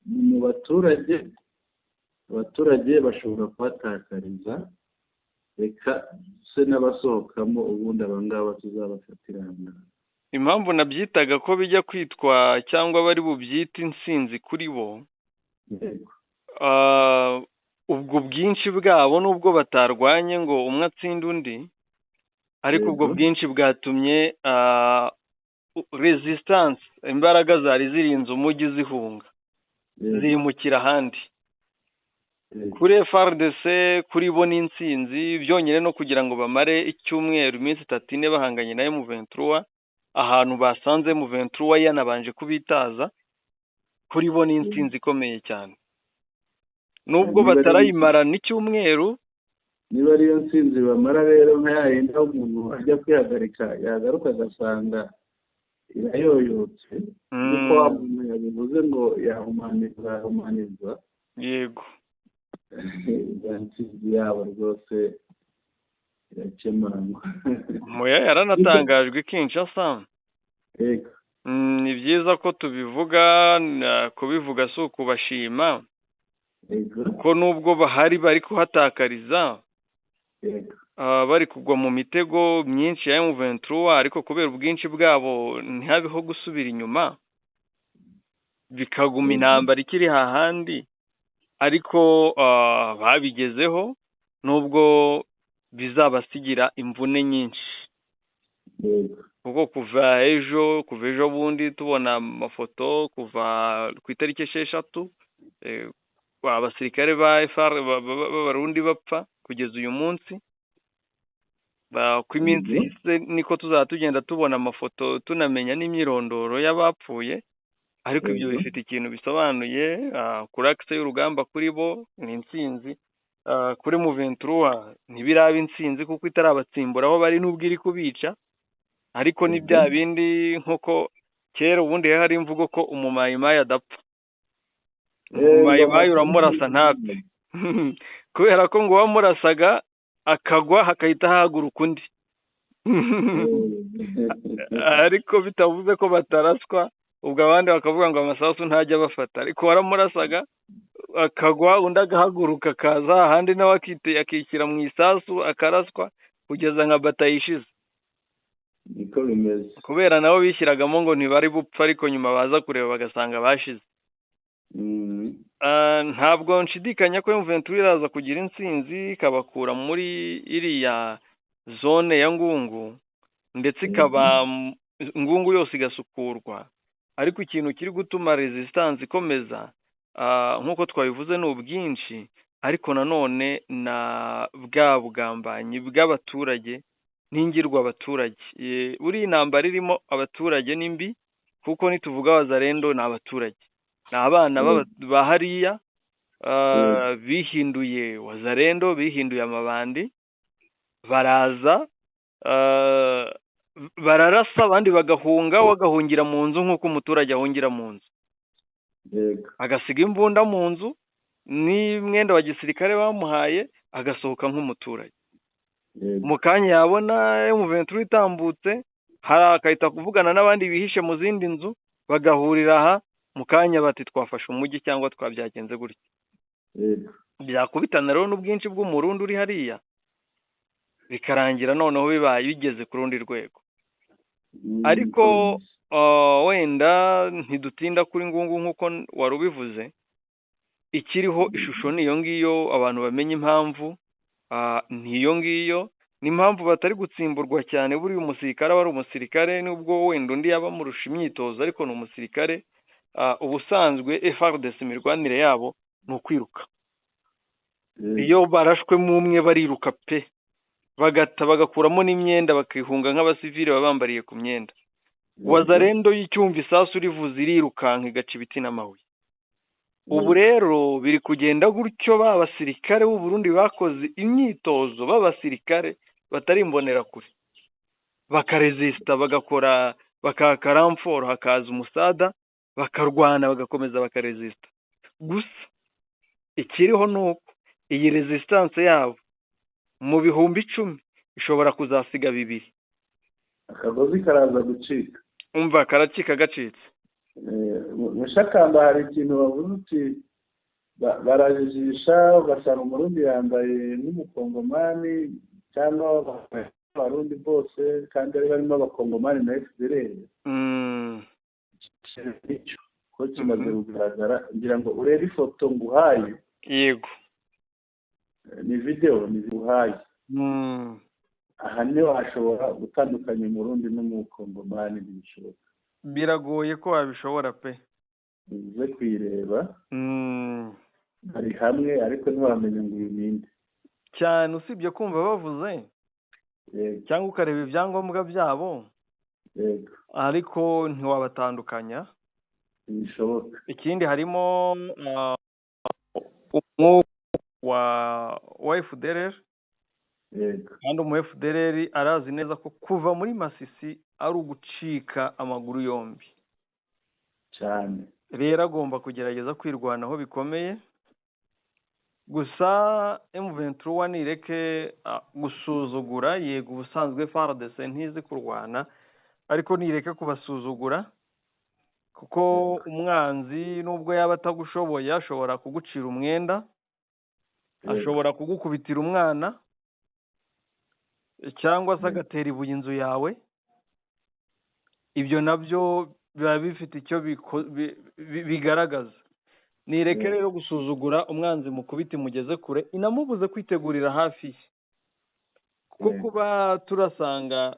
Speaker 2: mu baturage. Abaturage bashobora kubatakariza, reka se n'abasohokamo ubundi abangaba tuzabafatirana.
Speaker 1: Impamvu nabyitaga ko bijya kwitwa cyangwa bari bubyita intsinzi kuri bo, ubwo bwinshi bwabo nubwo batarwanye ngo umwe atsinde undi, ariko ubwo bwinshi bwatumye resistance, imbaraga zari zirinze umujyi zihunga, zimukira ahandi. Kuri FARDC kuri bo n'intsinzi, byonyine no kugira ngo bamare icyumweru iminsi 3-4 bahanganye na M23 ahantu basanze M23 yanabanje kubitaza, kuri bo n'intsinzi ikomeye cyane. Nubwo batarayimara n'icyumweru,
Speaker 2: niba ariyo ntsinzi bamara rero nk'ayenda umuntu ajya kwihagarika yagaruka agasanga irayoyotse, kuko umuntu yabivuze ngo yahumanizwa.
Speaker 1: Yego.
Speaker 2: Intsinzi yabo rwose irakemangwa.
Speaker 1: Moya yaranatangajwe Kinshasa.
Speaker 2: yego
Speaker 1: ni byiza ko tubivuga, kubivuga si ukubashima
Speaker 2: yego
Speaker 1: ko nubwo bahari bari kuhatakariza,
Speaker 2: yego
Speaker 1: bari kugwa mu mitego myinshi ya M23, ariko kubera ubwinshi bwabo ntihabeho gusubira inyuma, bikaguma intambara ikiri hahandi, ariko babigezeho nubwo bizabasigira imvune nyinshi,
Speaker 2: yego
Speaker 1: kuko kuva ejo bundi tubona amafoto kuva ku itariki 6 abasirikare ba FAR b'abarundi bapfa kugeza uyu munsi, ku iminsi niko tuzaba tugenda tubona amafoto tunamenya n'imyirondoro y'abapfuye, ariko ibyo bifite ikintu bisobanuye kuri akise y'urugamba kuri bo ni intsinzi, kuri M23 ntibiraba intsinzi kuko itarabatsimbura aho bari n'ubwo iri kubica, ariko ni bya bindi nk'uko kera ubundi hari imvugo ko umumayimayi adapfa, umumayimayi uramurasa ntapfe kubera ko ngo wamurasaga akagwa hakahita hahaguruka undi ariko bitavuze ko bataraswa, ubwo abandi bakavuga ngo amasasu ntajya bafata, ariko waramurasaga akagwa undi agahaguruka akaza ahandi nawe akishyira mu isasu akaraswa kugeza nka batayi ishize.
Speaker 2: niko bimeze
Speaker 1: kubera nabo bishyiragamo ngo ntibari bupfa, ariko nyuma baza kureba bagasanga bashize. Ntabwo nshidikanya ko M23 iraza kugira intsinzi ikabakura muri iriya zone ya Ngungu, ndetse ikaba Ngungu yose igasukurwa, ariko ikintu kiri gutuma resistance ikomeza nk'uko twabivuze ni ubwinshi, ariko nanone na bwa bugambanyi bw'abaturage n'ingirwa abaturage. Buri intambara irimo abaturage ni mbi, kuko nituvuga Wazalendo ni abaturage, ni abana ba hariya bihinduye Wazalendo, bihinduye amabandi, baraza bararasa abandi bagahunga, bagahungira mu nzu nk'uko umuturage ahungira mu nzu, agasiga imbunda mu nzu n'imwenda wa gisirikare bamuhaye, agasohoka nk'umuturage. Mu kanya yabona M23 itambutse, akahita kuvugana n'abandi bihishe mu zindi nzu, bagahurira aha mu kanya bati twafashe umujyi cyangwa twabyagenze gutya. Byakubitana rero n'ubwinshi bw'umurundi uri hariya, bikarangira noneho bibaye bigeze ku rundi rwego. Ariko wenda ntidutinda kuri Ngungu nk'uko wari ubivuze, ikiriho ishusho niyo ngiyo, abantu bamenye impamvu niyo ngiyo, n'impamvu batari gutsimburwa cyane. Buriya umusirikare aba ari umusirikare, nubwo wenda undi yaba amurusha imyitozo, ariko ni umusirikare. Ubusanzwe FARDC imirwanire yabo ni ukwiruka, iyo barashwemo umwe bariruka pe, bagakuramo n'imyenda bakihunga nk'abasivile baba bambariye ku myenda. Wazalendo y'icyumva isasu rivuze irirukanka igaca ibiti n'amabuye. Ubu rero biri kugenda gutyo, ba basirikare b'u Burundi bakoze imyitozo, b'abasirikare batari imbonera kure, bakaresista, bagakora bakakaramforo, hakaza umusada, bakarwana bagakomeza bakaresista. Gusa ikiriho nuko iyi resistance yabo mu bihumbi 10 ishobora kuzasiga 2.
Speaker 2: akagozi karaza gucika,
Speaker 1: umva karacika gacitse.
Speaker 2: Mushakamba hari ikintu bavuze uti barajijisha, ugasanga umurundi yambaye n'umukongomani cyangwa abarundi bose, kandi ari barimo abakongomani na FDLR. Ko kimaze kugaragara, ngira ngo urebe ifoto nguhaye.
Speaker 1: Yego,
Speaker 2: ni video ni nguhaye. Aha niho hashobora gutandukanya umurundi n'umukongomani, ntibishoboka,
Speaker 1: biragoye ko wabishobora pe.
Speaker 2: uze kwireba bari hamwe, ariko ntiwamenye ngo uyu ninde
Speaker 1: cyane, usibye kumva bavuze cyangwa ukareba ibyangombwa byabo, ariko ntiwabatandukanya.
Speaker 2: bishoboka.
Speaker 1: Ikindi harimo umwuka wa FDLR, kandi umu FDLR arazi neza ko kuva muri Masisi ari ugucika amaguru yombi
Speaker 2: cyane.
Speaker 1: Rero agomba kugerageza kwirwanaho bikomeye. Gusa M23 nireke gusuzugura, yego ubusanzwe FARDC ntizi kurwana, ariko nireke kubasuzugura, kuko umwanzi nubwo yaba atagushoboye ashobora kugucira umwenda, ashobora kugukubitira umwana, cyangwa se agatera ibuye inzu yawe. Ibyo nabyo biba bifite icyo bigaragaza. Nireke rero gusuzugura umwanzi mukubita imugeze kure, inamubuze kwitegurira hafi ye. Kuko kuba turasanga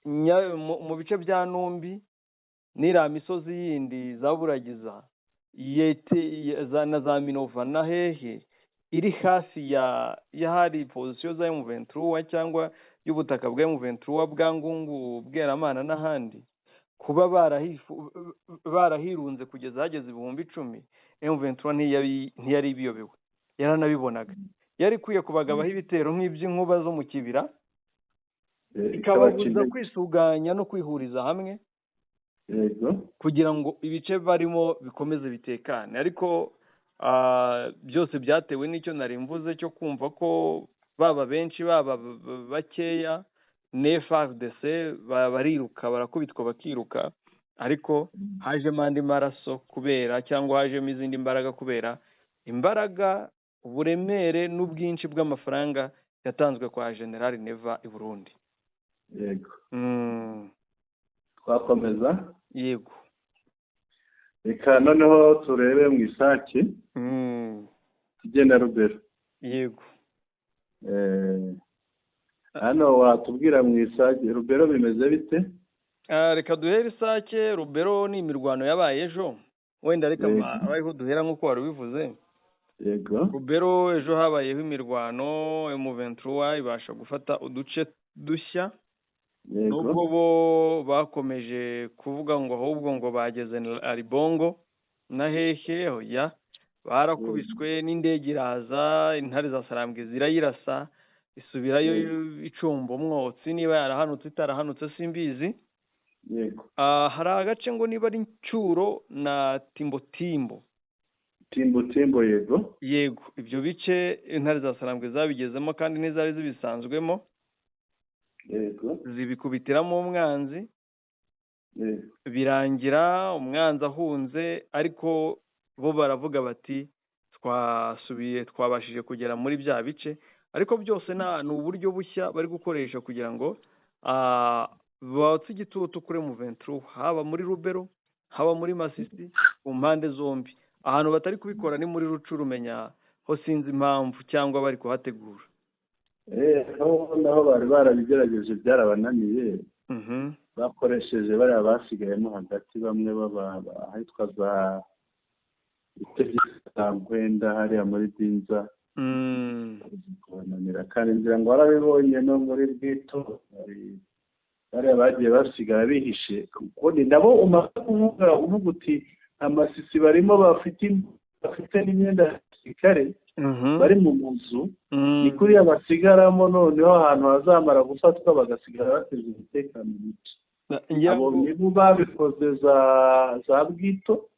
Speaker 1: mu bice bya Numbi n'iriya misozi yindi za Buragiza na za Minova na hehe iri hafi y'ahari pozisiyo za M23 cyangwa y'ubutaka bwa M23 bwa Ngungu, Bweramana n'ahandi, kuba barahirunze kugeza hageze 10,000, M23 ntiyari ibiyobewe, yaranabibonaga. Yari kwiye kubagabaho ibitero nk'iby'inkuba zo mu kibira, ikababuza kwisuganya no kwihuriza hamwe kugira ngo ibice barimo bikomeze bitekane. Ariko byose byatewe n'icyo nari mvuze cyo kumva ko baba benshi baba bakeya n'FARDC bariruka, barakubitwa bakiruka, ariko hajemo andi maraso kubera, cyangwa hajemo izindi mbaraga kubera imbaraga, uburemere n'ubwinshi bw'amafaranga yatanzwe kwa General Neva i Burundi.
Speaker 2: Yego. Twakomeza?
Speaker 1: Yego.
Speaker 2: Reka noneho turebe mu Isake. Tugenda Rubero.
Speaker 1: Yego.
Speaker 2: Hano watubwira mu Isake Rubero bimeze bite?
Speaker 1: Reka duhere Isake. Rubero ni imirwano yabaye ejo, wenda reka abayeho duhera nk'uko wari bivuze.
Speaker 2: Yego.
Speaker 1: Rubero ejo habayeho imirwano, M23 ibasha gufata uduce dushya. Nubwo bo bakomeje kuvuga ngo ahubwo ngo bageze Aribongo na hehe, oya, barakubiswe n'indege iraza, intare za Sarambwe zirayirasa, isubirayo icumba umwotsi, niba yarahanutse itarahanutse simbizi.
Speaker 2: Yego.
Speaker 1: Hari agace ngo niba ari Ncuro na Timbo.
Speaker 2: Yego.
Speaker 1: Yego, ibyo bice intare za Sarambwe zabigezemo kandi n'izari zibisanzwemo.
Speaker 2: Yego.
Speaker 1: Zibikubitiramo umwanzi.
Speaker 2: Yego.
Speaker 1: Birangira umwanzi ahunze, ariko bo baravuga bati twabashije kugera muri bya bice, ariko byose ni uburyo bushya bari gukoresha kugira ngo batse igitutu kuri M23, haba muri Rubero, haba muri Masisi, ku mpande zombi. Ahantu batari kubikora ni muri Rucuru, umenya ho sinzi impamvu, cyangwa bari kuhategura.
Speaker 2: Naho bari barabigerageje byarabananiye. Bakoresheje bari basigayemo hagati, bamwe ahitwa za Itegeko hariya muri Dinza. Kubananira kandi ngira ngo warabibonye no muri Bwito bariya bagiye basigara bihishe, kuko ni nabo uvuga uti Amasisi barimo bafite n'imyenda ya gisirikare bari mu muzu, ni kuriya basigaramo, noneho ahantu hazamara gufatwa bagasigara bateza umutekano muke. Abo nibo babikoze za Bwito.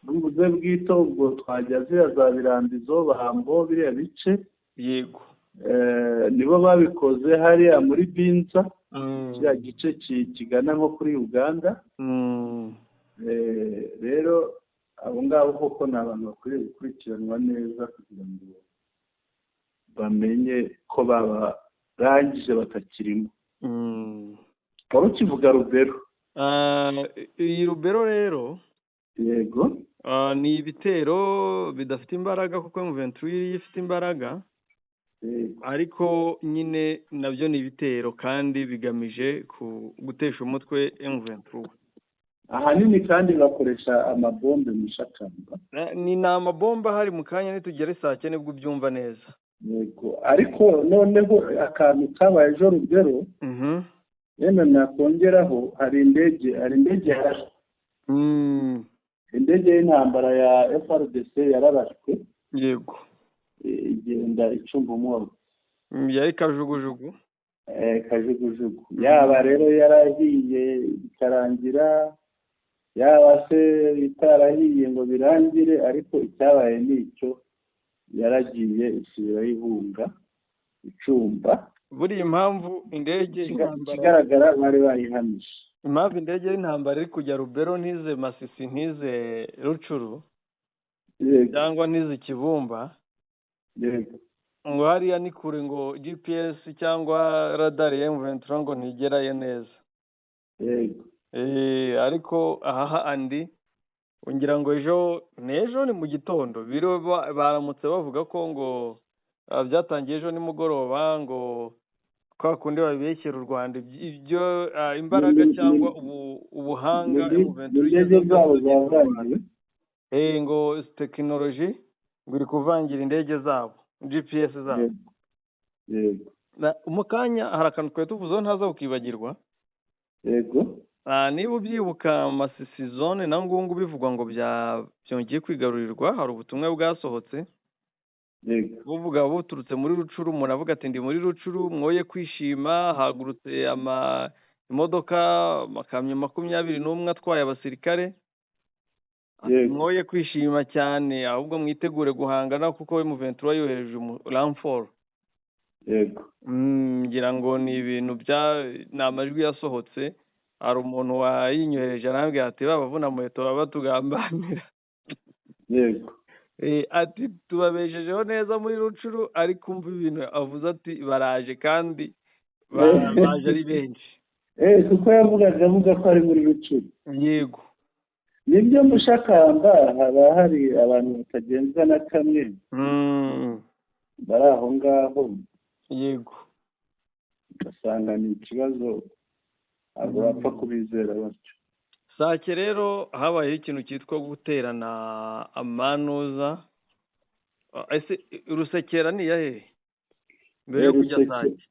Speaker 2: Buze Bwito, ubwo twajya ziriya za Birambizo, Bahambo, biriya bice.
Speaker 1: Yego.
Speaker 2: Nibo babikoze hariya muri Binza, kiriya gice kigana nko kuri Uganda. Rero abo ngabo koko ni abantu bakwiriye gukurikiranwa neza kugira ngo bamenye ko babarangije batakirimo. Wari ukivuga Rubero.
Speaker 1: Iyi Rubero rero,
Speaker 2: yego,
Speaker 1: ni ibitero bidafite imbaraga, kuko M23 ifite imbaraga, ariko nyine nabyo ni ibitero kandi bigamije gutesha umutwe M23.
Speaker 2: Ahanini kandi bakoresha amabombe mu Shakamba.
Speaker 1: Ni amabomba hari mu kanya nitugere Sake nibwo ubyumva neza.
Speaker 2: Yego, ariko noneho akantu kabaye ejo Rubero, yenda nakongeraho, hari indege yarashwe. Indege y'intambara ya FARDC yararashwe.
Speaker 1: Yego.
Speaker 2: Igenda icumba umwotsi.
Speaker 1: Yari kajugujugu.
Speaker 2: Kajugujugu. Yaba rero yarahiye bikarangira, yaba se bitarahiye ngo birangire, ariko icyabaye nicyo, yaragiye isubira y'ihunga icumba.
Speaker 1: buriya impamvu indege y'intambara
Speaker 2: ikigaragara bari bayihamije.
Speaker 1: impamvu indege y'intambara iri kujya Rubero ntize Masisi ntize Rucuru
Speaker 2: Yego.
Speaker 1: cyangwa ntize Kibumba
Speaker 2: Yego.
Speaker 1: ngo hariya ni kure ngo GPS cyangwa radar ya M23 ngo ntigerayo neza.
Speaker 2: Yego.
Speaker 1: Ariko aha andi ngira ngo ejo ni mu gitondo biro baramutse bavuga ko ngo byatangiye ejo nimugoroba ngo kwa kundi babeshyera u Rwanda ibyo imbaraga cyangwa ubuhanga
Speaker 2: indege zabo zavangiwe
Speaker 1: ngo tekinoloji ngo iri kuvangira indege zabo GPS zabo.
Speaker 2: Yego.
Speaker 1: Mu kanya hari akantu twari tuvuzeho ntaza ukibagirwa.
Speaker 2: Yego.
Speaker 1: Niba ubyibuka Masisi zone na Ngungu bivugwa ngo byongeye kwigarurirwa, hari ubutumwa bwasohotse buvuga buturutse muri Rucuru, umuntu avuga ati ndi muri Rucuru mwoye kwishima, hagurutse imodoka makamyo 21 atwaye abasirikare, mwoye kwishima cyane ahubwo mwitegure guhangana kuko M23 yohereje ramfor.
Speaker 2: Yego.
Speaker 1: Ngira ngo ni ibintu n'amajwi yasohotse, hari umuntu wayinyohereje arambwira ati babavuna muheto babatugambanira.
Speaker 2: Yego.
Speaker 1: Ati tubabejejeho neza muri Rucuru, ariko umva ibintu avuze ati baraje kandi baje ari benshi.
Speaker 2: Kuko avuga ko ari muri Rucuru.
Speaker 1: Yego.
Speaker 2: Nibyo Mushakamba haba hari abantu batagenzwa na kamwe bari aho ngaho.
Speaker 1: Yego.
Speaker 2: Ugasanga ni ikibazo abo bapfa kubizera batyo.
Speaker 1: Sake rero habayeho ikintu cyitwa guterana amanuza. Ese Rusekera ni yahe mbere yo kujya Sake?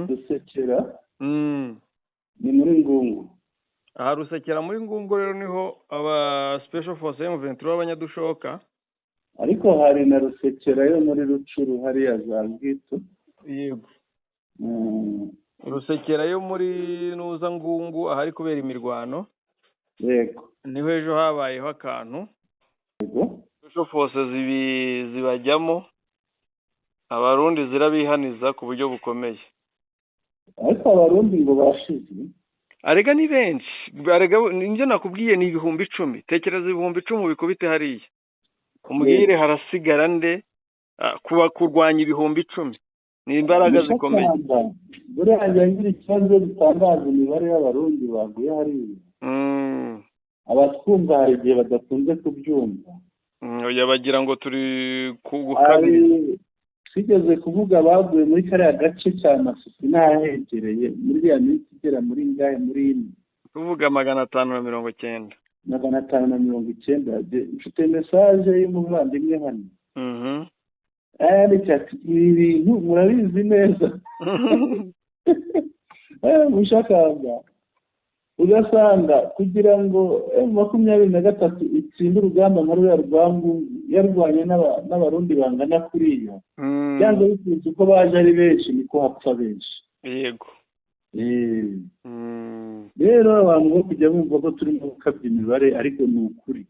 Speaker 2: Rusekera ni muri Ngungu.
Speaker 1: Rusekera muri Ngungu rero niho aba special force M23 b'abanyadushoka.
Speaker 2: Ariko hari na Rusekera yo muri Rucuru hariya za Bwito.
Speaker 1: Yego. Rusekera yo muri Nuza Ngungu ahari kubera imirwano.
Speaker 2: Yego.
Speaker 1: Niho ejo habayeho akantu.
Speaker 2: Yego.
Speaker 1: Special forces zibajyamo, abarundi zirabihaniza ku buryo bukomeye.
Speaker 2: Ariko abarundi ngo bashize.
Speaker 1: Arega ni benshi. Arega ninjye nakubwiye ni 10,000. Tekereza 10,000 bikubite hariya. Umubwire harasigara nde kuba kurwanya 10,000. Ni imbaraga zikomeye.
Speaker 2: Buriya ngira ikibazo gitangaza imibare y'abarundi baguye hariya. Abatwumva hari igihe badakunze kubyumva.
Speaker 1: Yabagira ngo turi kugukabiri.
Speaker 2: Twigeze kuvuga baguye muri kariya gace cya Masisi n'ahegereye muri ya minsi igera muri ngahe muri ine.
Speaker 1: Tuvuga 590.
Speaker 2: 590. Mfite message y'umuvandimwe hano. Ibi bintu murabizi neza. Mushakamba ugasanga kugira ngo M23 itsinde urugamba nka ruriya rwangu yarwanye n'abarundi bangana kuriya, cyangwa bikunze uko baje ari benshi niko hapfa benshi.
Speaker 1: Yego.
Speaker 2: Rero abantu bo kujya bumva ko turimo gukabya imibare ariko ni ukuri.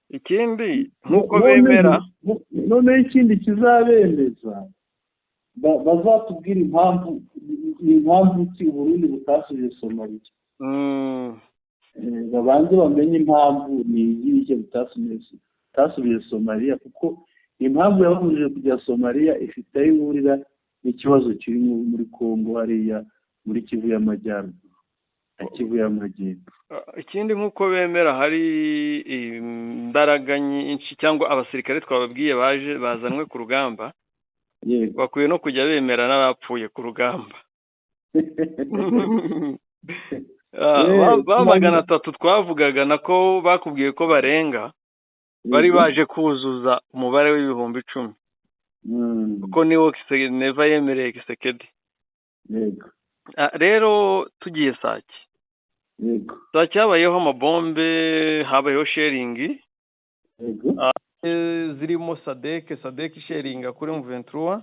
Speaker 1: Ikindi nkuko bemera
Speaker 2: noneho ikindi kizabemeza bazatubwira impamvu ki Burundi butasubije Somalia. Babanze bamenye impamvu ni iyihe butasubije Somalia, kuko impamvu yabujije kujya Somalia ifite aho ihurira n'ikibazo kiri muri Kongo hariya muri Kivu y'Amajyaruguru na Kivu y'Amajyepfo.
Speaker 1: Ikindi nkuko bemera hari imbaraga nyinshi cyangwa abasirikare twababwiye bazanwe ku rugamba.
Speaker 2: Yego.
Speaker 1: Bakwiye no kujya bemera n'abapfuye ku rugamba. Ba 300 twavugaga nako bakubwiye ko barenga bari baje kuzuza umubare w'10,000. Kuko niwo Neva yemereye Kisekedi.
Speaker 2: Yego.
Speaker 1: Rero tugiye Sake.
Speaker 2: Yego.
Speaker 1: Sake habayeho amabombe, habayeho sharing.
Speaker 2: Yego.
Speaker 1: Zirimo Sadek sharing kuri M23.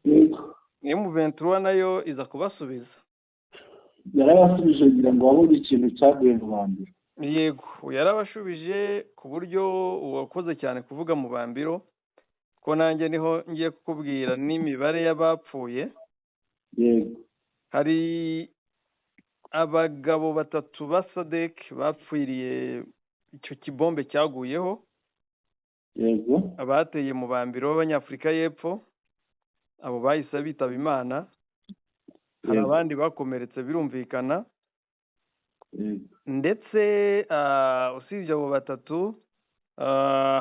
Speaker 2: Yego.
Speaker 1: M23 nayo iza kubasubiza.
Speaker 2: Yarabasubije kugira ngo babone ikintu cyaguye mu bambiro.
Speaker 1: Yego, yarabashubije ku buryo uwakoze cyane kuvuga mu bambiro ko nanjye niho ngiye kukubwira n'imibare y'abapfuye.
Speaker 2: yego
Speaker 1: Hari abagabo 3 ba SADC bapfiriye icyo kibombe cyaguyeho,
Speaker 2: yego
Speaker 1: abateye mu bambiro b'Abanyafurika y'Epfo, abo bahise bitaba Imana. Hari
Speaker 2: Yego.
Speaker 1: abandi bakomeretse birumvikana,
Speaker 2: yego
Speaker 1: ndetse usibye abo 3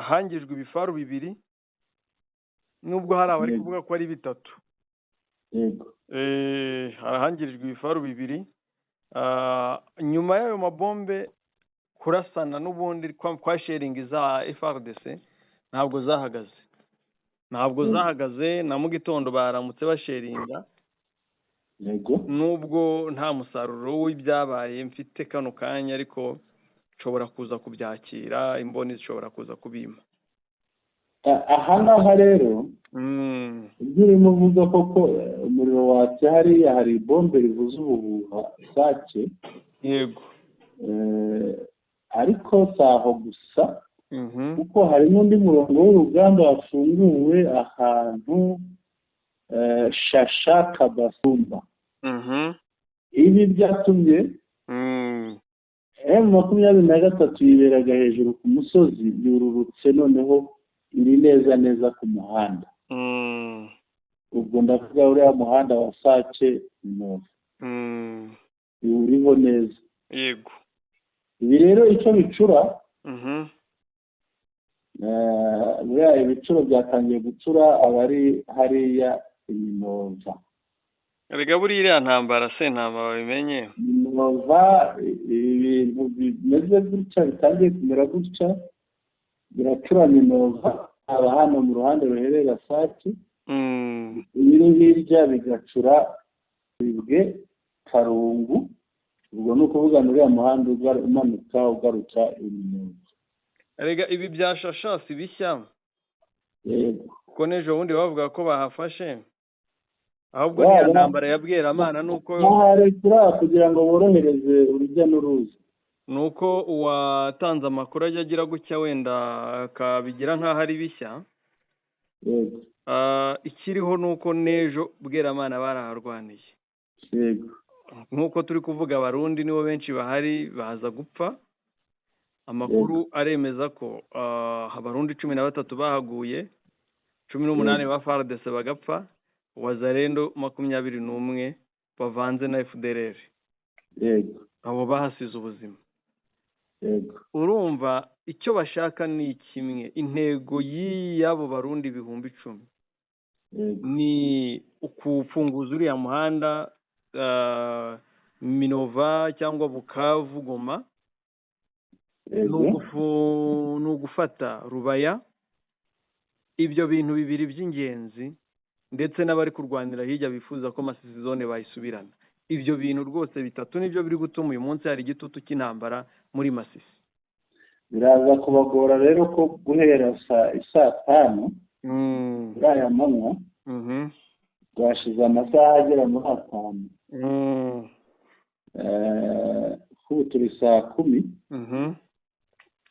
Speaker 1: hangijwe ibifaru 2, nubwo hari abari
Speaker 2: Yego.
Speaker 1: kuvuga ko ari 3.
Speaker 2: yego
Speaker 1: Harahangirijwe ibifaru 2. Nyuma y'ayo mabombe kurasana n'ubundi kwa sharing za FRDC ntabwo zahagaze na mu gitondo baramutse basheringa,
Speaker 2: yego
Speaker 1: nubwo nta musaruro w'ibyabaye mfite kano kanya, ariko nshobora kuza kubyakira, imboni zishobora kuza kubima.
Speaker 2: aha ngaha rero ibyo urimo uvuga koko umuriro watse hariya hari bombe rivuza ubuhuha sake.
Speaker 1: Yego.
Speaker 2: Ariko si aho gusa, kuko hari n'undi murongo w'urugamba wafunguwe ahantu Shasha Kabasumba. Ibi byatumye M23 yiberaga hejuru ku musozi, yururutse noneho iri neza ku muhanda. Ubwo ndavuga uriya muhanda wa Sake Minova. Uriho neza.
Speaker 1: Yego.
Speaker 2: Ibi rero icyo bicura, buriya ibicuro byatangiye gucura abari hariya Minova.
Speaker 1: Erega buriya ntambara ntambara babimenye.
Speaker 2: Minova ibintu bimeze gutya bitangiye kumera gutya, biracura Minova, haba hano mu ruhande ruherera Sake, ibiri hirya bigacura Bibwe Karungu. Ubwo ni ukuvuga uriya muhanda umanuka ugaruka Minova.
Speaker 1: Erega ibi bya Shasha si bishya.
Speaker 2: Yego.
Speaker 1: Kuko n'ejo bundi bavuga ko bahafashe, ahubwo niya ntambara ya Bweramana nuko
Speaker 2: baharekura kugira ngo borohereze urujya n'uruza.
Speaker 1: Nuko uwatanze amakuru ajya agira gutya wenda akabigira nk'aho ari bishya.
Speaker 2: Yego.
Speaker 1: Ikiriho nuko n'ejo Bweramana baraharwaniye.
Speaker 2: Yego.
Speaker 1: Nk'uko turi kuvuga abarundi nibo benshi bahari baza gupfa. Amakuru aremeza ko abarundi 13 bahaguye, 18 ba FARDC bagapfa, Wazalendo 21 bavanze na FDLR.
Speaker 2: Yego.
Speaker 1: Abo bahasize ubuzima.
Speaker 2: Yego.
Speaker 1: Urumva icyo bashaka ni kimwe, intego y'abo barundi 10,000 ni ukufunguza uriya muhanda Minova cyangwa Bukavu Goma, ni ugufata Rubaya. Ibyo bintu bibiri by'ingenzi, ndetse n'abari kurwanira hirya bifuza ko Masisi zone bayisubirana. Ibyo bintu rwose 3 nibyo biri gutuma uyu munsi hari igitutu cy'intambara muri Masisi.
Speaker 2: Biraza kubagora rero ko guhera saa 5 muri aya manywa twashize amasaha agera muri 5. Ubu turi saa 10.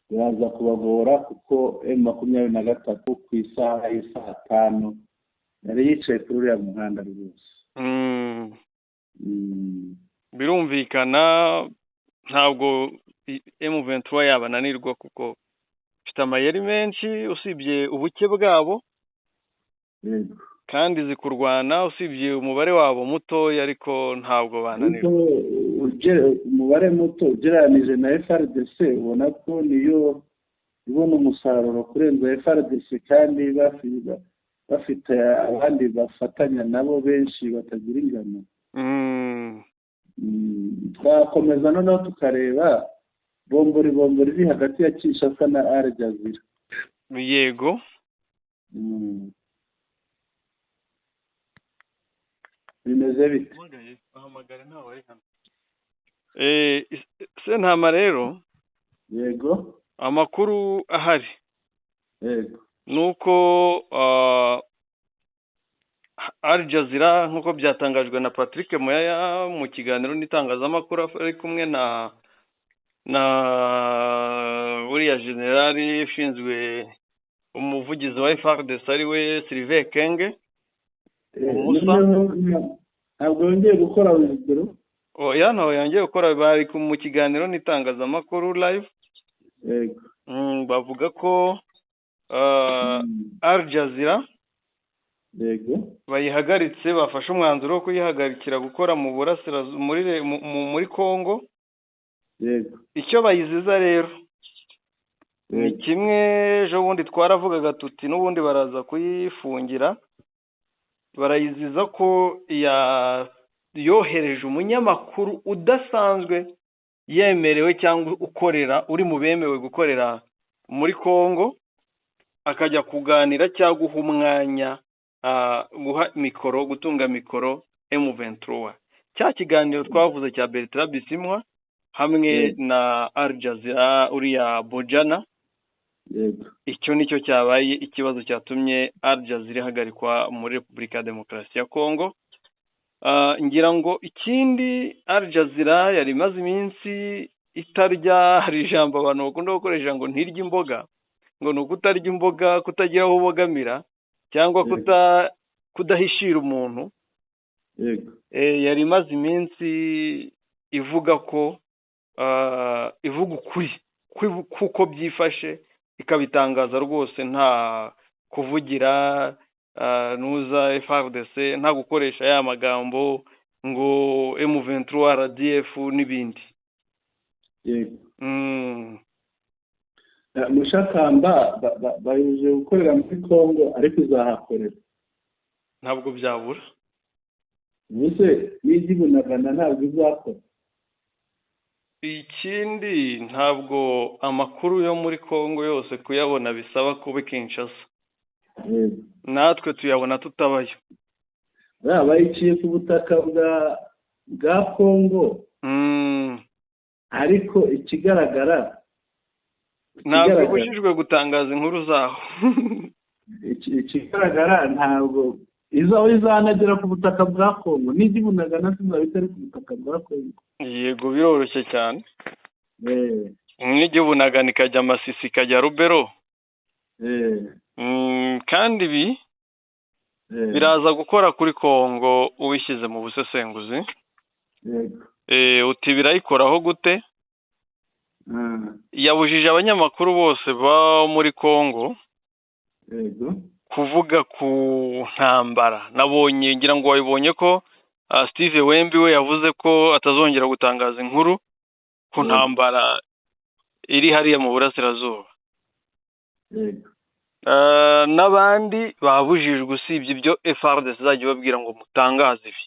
Speaker 2: Biraza kubagora kuko M23 ku isaha y'isa 5 yari yicaye kuri uriya muhanda rwose.
Speaker 1: Birumvikana ntabwo M23 yabananirwa kuko ifite amayeri menshi usibye ubuke bwabo.
Speaker 2: Yego.
Speaker 1: Kandi zikurwana usibye umubare wabo muto, ariko ntabwo bananirwa.
Speaker 2: Umubare muto ugereranije na FRDC ubona ko niyo ibona umusaruro kurenza FRDC, kandi bafite abandi bafatanya nabo benshi batagira ingano. Twakomeza noneho tukareba bombori iri hagati ya Kinshasa na Al Jazeera.
Speaker 1: Yego.
Speaker 2: Bimeze bite?
Speaker 1: Sentama rero.
Speaker 2: Yego.
Speaker 1: Amakuru ahari.
Speaker 2: Yego.
Speaker 1: Nuko Al Jazeera nkuko byatangajwe na Patrick Moyaya mu kiganiro n'itangazamakuru ari kumwe na buriya generali ushinzwe umuvugizi wa FARDC ari we Sylvain Kenge umusa
Speaker 2: ntabwo yongeye gukora urugero
Speaker 1: oya ntawe yongeye gukora bari mu kiganiro n'itangazamakuru live bavuga ko Al Jazeera bayihagaritse bafashe umwanzuro wo kuyihagarikira gukora mu burasirazuba muri Congo icyo bayiziza rero ni kimwe ejo bundi twaravugaga tuti n'ubundi baraza kuyifungira barayiziza ko yohereje umunyamakuru udasanzwe yemerewe cyangwa ukorera uri mu bemewe gukorera muri Congo akajya kuganira cyangwa guha umwanya guha mikoro gutunga mikoro M23 cya kiganiro twavuze cya Bertrand Bisimwa hamwe na Al Jazeera uriya Bojana icyo nicyo cyabaye ikibazo cyatumye Al Jazeera ihagarikwa muri Repubulika ya Demokarasi ya Congo. Ngira ngo ikindi Al Jazeera yari imaze iminsi itarya, hari ijambo abantu bakunda gukoresha ngo ntirya imboga, ngo ni ukutarya imboga, kutagira aho ubogamira cyangwa kudahishira umuntu. Yari imaze iminsi ivuga ko ivuga ukuri kuko byifashe, ikabitangaza rwose nta kuvugira nuza FARDC, nta gukoresha ya magambo ngo M23 RDF n'ibindi.
Speaker 2: Mushakamba baje gukorera muri Congo ariko izahakorera
Speaker 1: ntabwo byabura.
Speaker 2: Mbese n'igibunagana ntabwo izakora.
Speaker 1: Ikindi ntabwo amakuru yo muri Congo yose kuyabona bisaba kuba Kinshasa. Natwe tuyabona tutabayo.
Speaker 2: Bayiciye ku butaka bwa Congo. Ariko ikigaragara
Speaker 1: ntabwo bujijwe gutangaza inkuru zaho.
Speaker 2: Ikigaragara ntabwo izanagera ku butaka bwa Congo, n'igibunagana sizaba itari ku butaka bwa Congo.
Speaker 1: Yego biroroshye cyane. N'igibunagana ikajya Masisi ikajya Rubero. Kandi ibi biraza gukora kuri Congo ubishyize mu busesenguzi. Uti birayikoraho gute? Yabujije abanyamakuru bose ba muri Congo kuvuga ku ntambara. Nabonye, ngira ngo wabibonye ko Steve Wembi we yavuze ko atazongera gutangaza inkuru ku ntambara iri hariya mu burasirazuba. N'abandi babujijwe usibye ibyo FARDC izajya babwira ngo mutangaze ibi.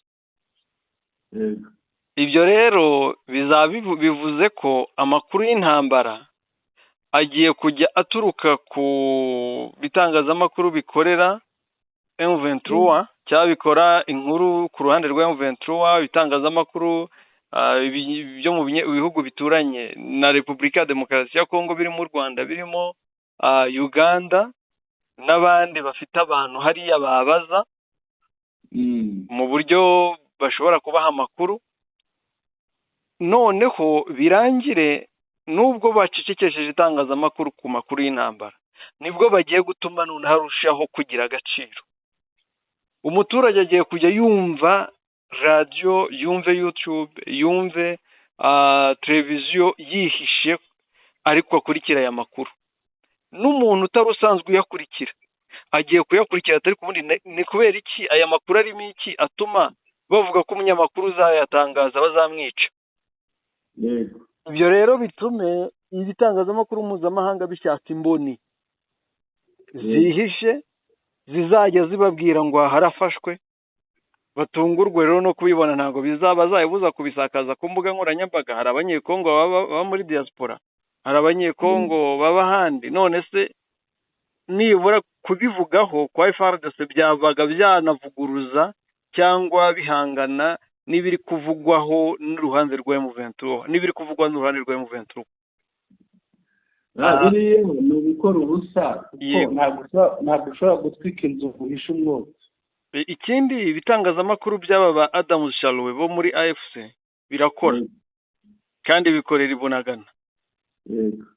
Speaker 1: Ibyo rero bivuze ko amakuru y'intambara agiye kujya aturuka ku bitangazamakuru bikorera M23 cyangwa bikora inkuru ku ruhande rwa M23, ibitangazamakuru byo mu bihugu bituranye na Repubulika ya Demokarasi ya Congo, birimo u Rwanda, birimo Uganda n'abandi bafite abantu hariya babaza mu buryo bashobora kubaha amakuru. Noneho birangire nubwo bacecekesheje itangazamakuru ku makuru y'intambara, nibwo bagiye gutuma none harushaho kugira agaciro. Umuturage agiye kujya yumva radio, yumve YouTube, yumve televiziyo yihishe ariko akurikira aya makuru. N'umuntu utari usanzwe uyakurikira agiye kuyakurikira, atari kubundi ni kubera iki aya makuru arimo iki atuma bavuga ko umunyamakuru uzayatangaza bazamwica. Ibyo rero bitume ibitangazamakuru mpuzamahanga bishaka imboni zihishe zizajya zibabwira ngo harafashwe, batungurwe rero no kubibona. Ntabwo bazayibuza kubisakaza ku mbuga nkoranyambaga. Hari abanyekongo baba muri diaspora, hari abanyekongo baba ahandi. None se nibura kubivugaho kwa FARDC byabaga byanavuguruza cyangwa bihangana n'ibiri kuvugwaho n'uruhande rwa M23, n'ibiri kuvugwa n'uruhande rwa M23.
Speaker 2: Biriye ni ubikora ubusa kuko ntabwo ushobora gutwika inzu uhisha umwotsi.
Speaker 1: Ikindi ibitangazamakuru by'aba ba Adam Shalwe bo muri AFC birakora kandi bikorera ibunagana,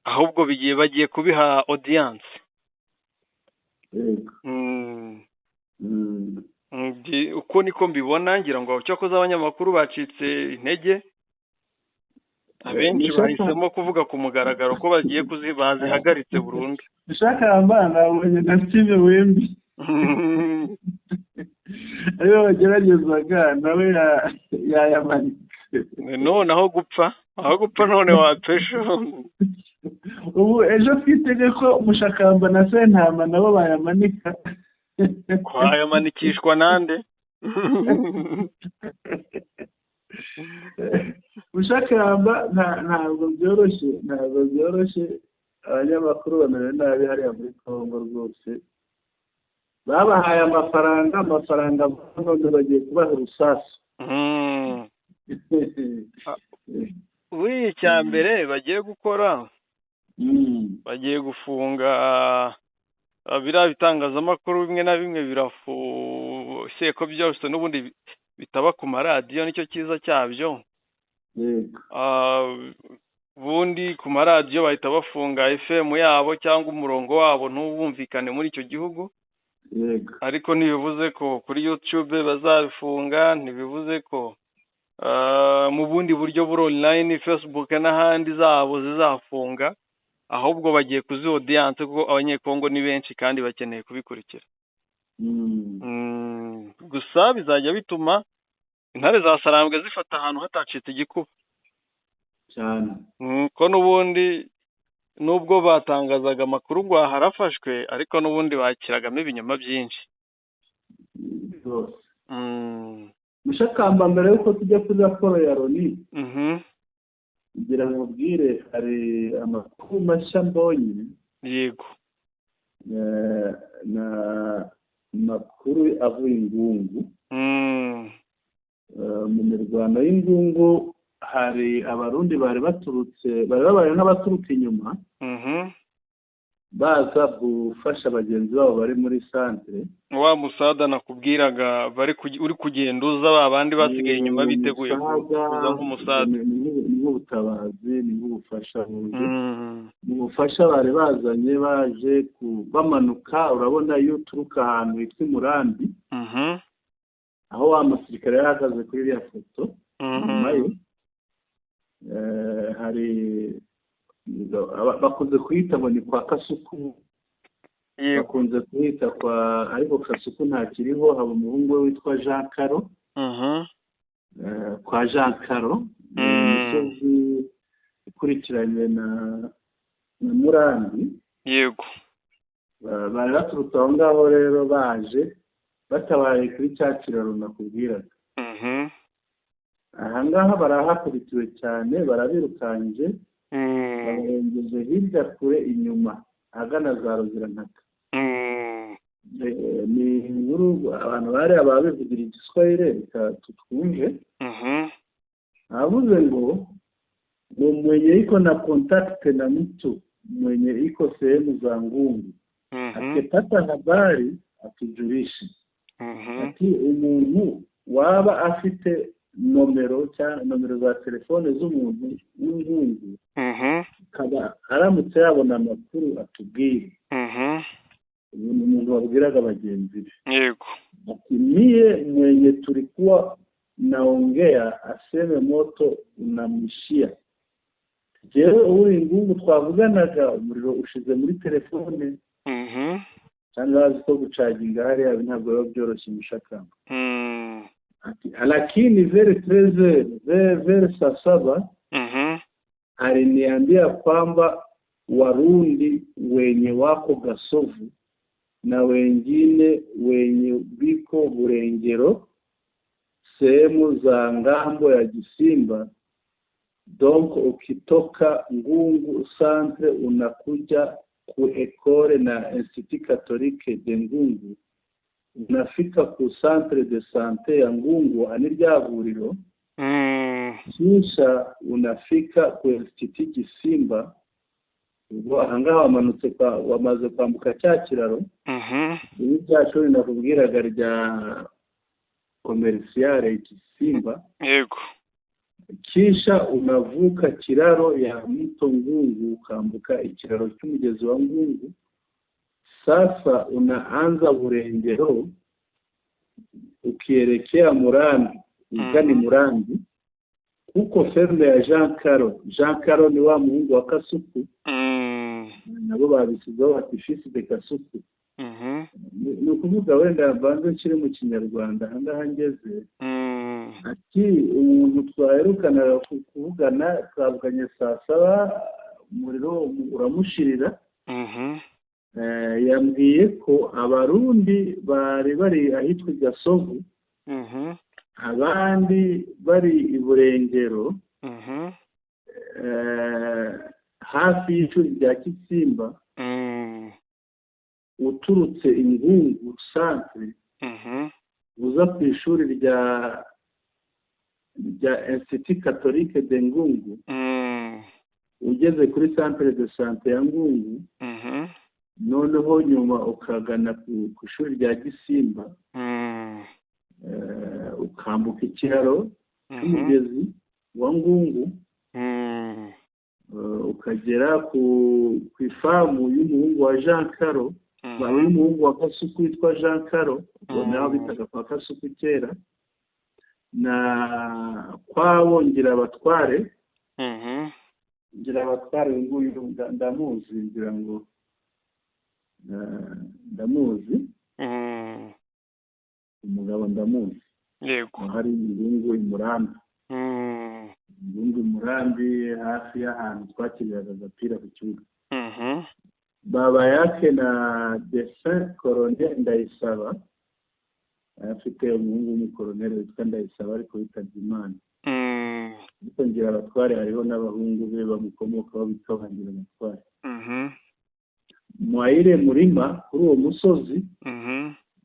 Speaker 1: ahubwo bagiye kubiha audience.
Speaker 2: yego.
Speaker 1: uko niko mbibona, ngira ngo cyakoze abanyamakuru bacitse intege, abenshi bahisemo kuvuga ku mugaragaro ko bagiye bazihagaritse burundu.
Speaker 2: Mushakamba abonye na Steve Wemby ariyo bageragezaga nawe yayamanitse.
Speaker 1: None aho gupfa none wapesha.
Speaker 2: Ubu ejo twitege ko Mushakamba na Sentama nabo bayamanika.
Speaker 1: Kwayamanikishwa nande?
Speaker 2: Mushakamba ntabwo byoroshye, abanyamakuru bamerewe nabi hariya muri Kongo rwose. Babahaye amafaranga none bagiye kubaha urusasu.
Speaker 1: Icya mbere bagiye gukora, bagiye gufunga biriya bitangazamakuru bimwe na bimwe, birafushye ko byose n'ubundi bitaba ku maradiyo, nicyo cyiza cyabyo. Ubundi ku maradiyo bahita bafunga FM yabo cyangwa umurongo wabo ntubumvikane muri icyo gihugu. Ariko ntibivuze ko kuri YouTube bazabifunga, ntibivuze ko mu bundi buryo buri online, Facebook n'ahandi zabo zizafunga, ahubwo bagiye kuziha audience kuko abanyekongo ni benshi kandi bakeneye kubikurikira. Gusa bizajya bituma intare za Sarambwe zifata ahantu hatacitse igikuba
Speaker 2: cyane,
Speaker 1: ko n'ubundi nubwo batangazaga amakuru ngo harafashwe, ariko n'ubundi bakiragamo ibinyoma byinshi.
Speaker 2: Mushakamba, mbere yuko tujya kuri raporo ya Loni, kugira ngo ubwire hari amakuru mashya mbonye.
Speaker 1: Yego.
Speaker 2: Na makuru avuye Ingungu. Mu mirwano y'Ingungu hari abarundi bari babaye n'abaturuka inyuma, baza gufasha bagenzi babo bari muri santere.
Speaker 1: Wa musada nakubwiraga uri kugenda uza, babandi basigaye inyuma biteguye kuza nk'umusada.
Speaker 2: Ni nk'ubutabazi, ni nk'ubufasha. Mu bufasha bari bazanye, baje bamanuka. Urabona iyo uturuka ahantu hitwa Murambi, aho wa musirikare yahagaze kuri iriya foto, nyuma ye hari bakunze kuhita ngo ni kwa Kasuku. Bakunze kuhita ariko Kasuku ntakiriho, haba umuhungu we witwa Jean Caro. Kwa Jean Caro, imisozi ikurikiranye na Murambi.
Speaker 1: Yego.
Speaker 2: Bari baturutse aho ngaho rero, baje batabaye kuri cya kiraro nakubwiraga. Aha ngaha barahakubitiwe cyane, barabirukanje, barengeje hirya kure inyuma ahagana za Ruzirantaka. Ni inkuru abantu bari ababivugira igiswahili, reka tutwumve. Avuze ngo mwenye iko na contact na mtu mwenye iko sehemu za Ngungu, akipata habari atujulishe. Ati umuntu waba afite nomero za telefone z'umuntu w'Ingungu, kaba aramutse yabona amakuru atubwire. Umuntu wabwiraga bagenzi be.
Speaker 1: Yego.
Speaker 2: Ati mie mwenye tulikuwa naongea aseme moto unamishia. Jewe uri Ingungu twavuganaga, umuriro ushize muri telefone. Cyangwa azi ko gucaginga hariya ntabwo biba byoroshye Mushakamba. Ati lakini vere 13 saa 7 aliniambia kwamba Warundi wenye wako Gasovu na wengine wenye biko Burengero sehemu za ngambo ya Gisimba, donc ukitoka Ngungu centre unakuja ku Ekole na Institut Catholique de Ngungu, unafika ku centre de santé ya Ngungu anirya vuriro. Kisha unafika ku Institut Gisimba, ubwo ahangaha wamaze kwambuka cya kiraro. Ibi byashuri nakubwiraga rya komerciale Gisimba.
Speaker 1: Yego.
Speaker 2: Kisha unavuka kiraro ya mto Ngungu, ukambuka ikiraro cy'umugezi wa Ngungu. sasa unaanza Burengero ukielekea Murambi, ugani Murambi, kuko ferme ya Jean Caro ni wa muhungu wa Kasuku, nabo babisigaho bati fils de Kasuku. Ni ukuvuga wenda mbanze kiri mu Kinyarwanda ahangaha ngeze, ati umuntu twaherukana kuvugana twavuganye saa 7 umuriro uramushirira. Yambwiye ko abarundi bari ahitwa Gasovu, abandi bari i Burengero, hafi y'ishuri rya Kisimba, uturutse Ingungu centre, uza ku ishuri rya Institut Catholique de Ngungu, ugeze kuri centre de santé ya Ngungu, noneho nyuma ukagana ku ishuri rya Gisimba, ukambuka ikiraro cy'umugezi wa Ngungu, ukagera ku ifamu y'umuhungu wa Jean Caro, y'umuhungu wa Kasuku witwa Jean Caro, naho bitaga kwa Kasuku kera, na kwabo Ngirabatware. Ngirabatware nguyu ndamuzi, ngira ngo ndamuzi, umugabo ndamuzi.
Speaker 3: Yego.
Speaker 2: Hari Ngungu i Murambi. Ngungu i Murambi hafi y'ahantu twakiriraga agapira ku kibuga. Baba yake na Dessin Colonel Ndayisaba, afite umuhungu w'umukoloneli witwa Ndayisaba ariko yitabye Imana. Ariko Ngirabatware hariho n'abahungu be bamukomokaho bitwa Ngirabatware. Mwaire Murima kuri uwo musozi,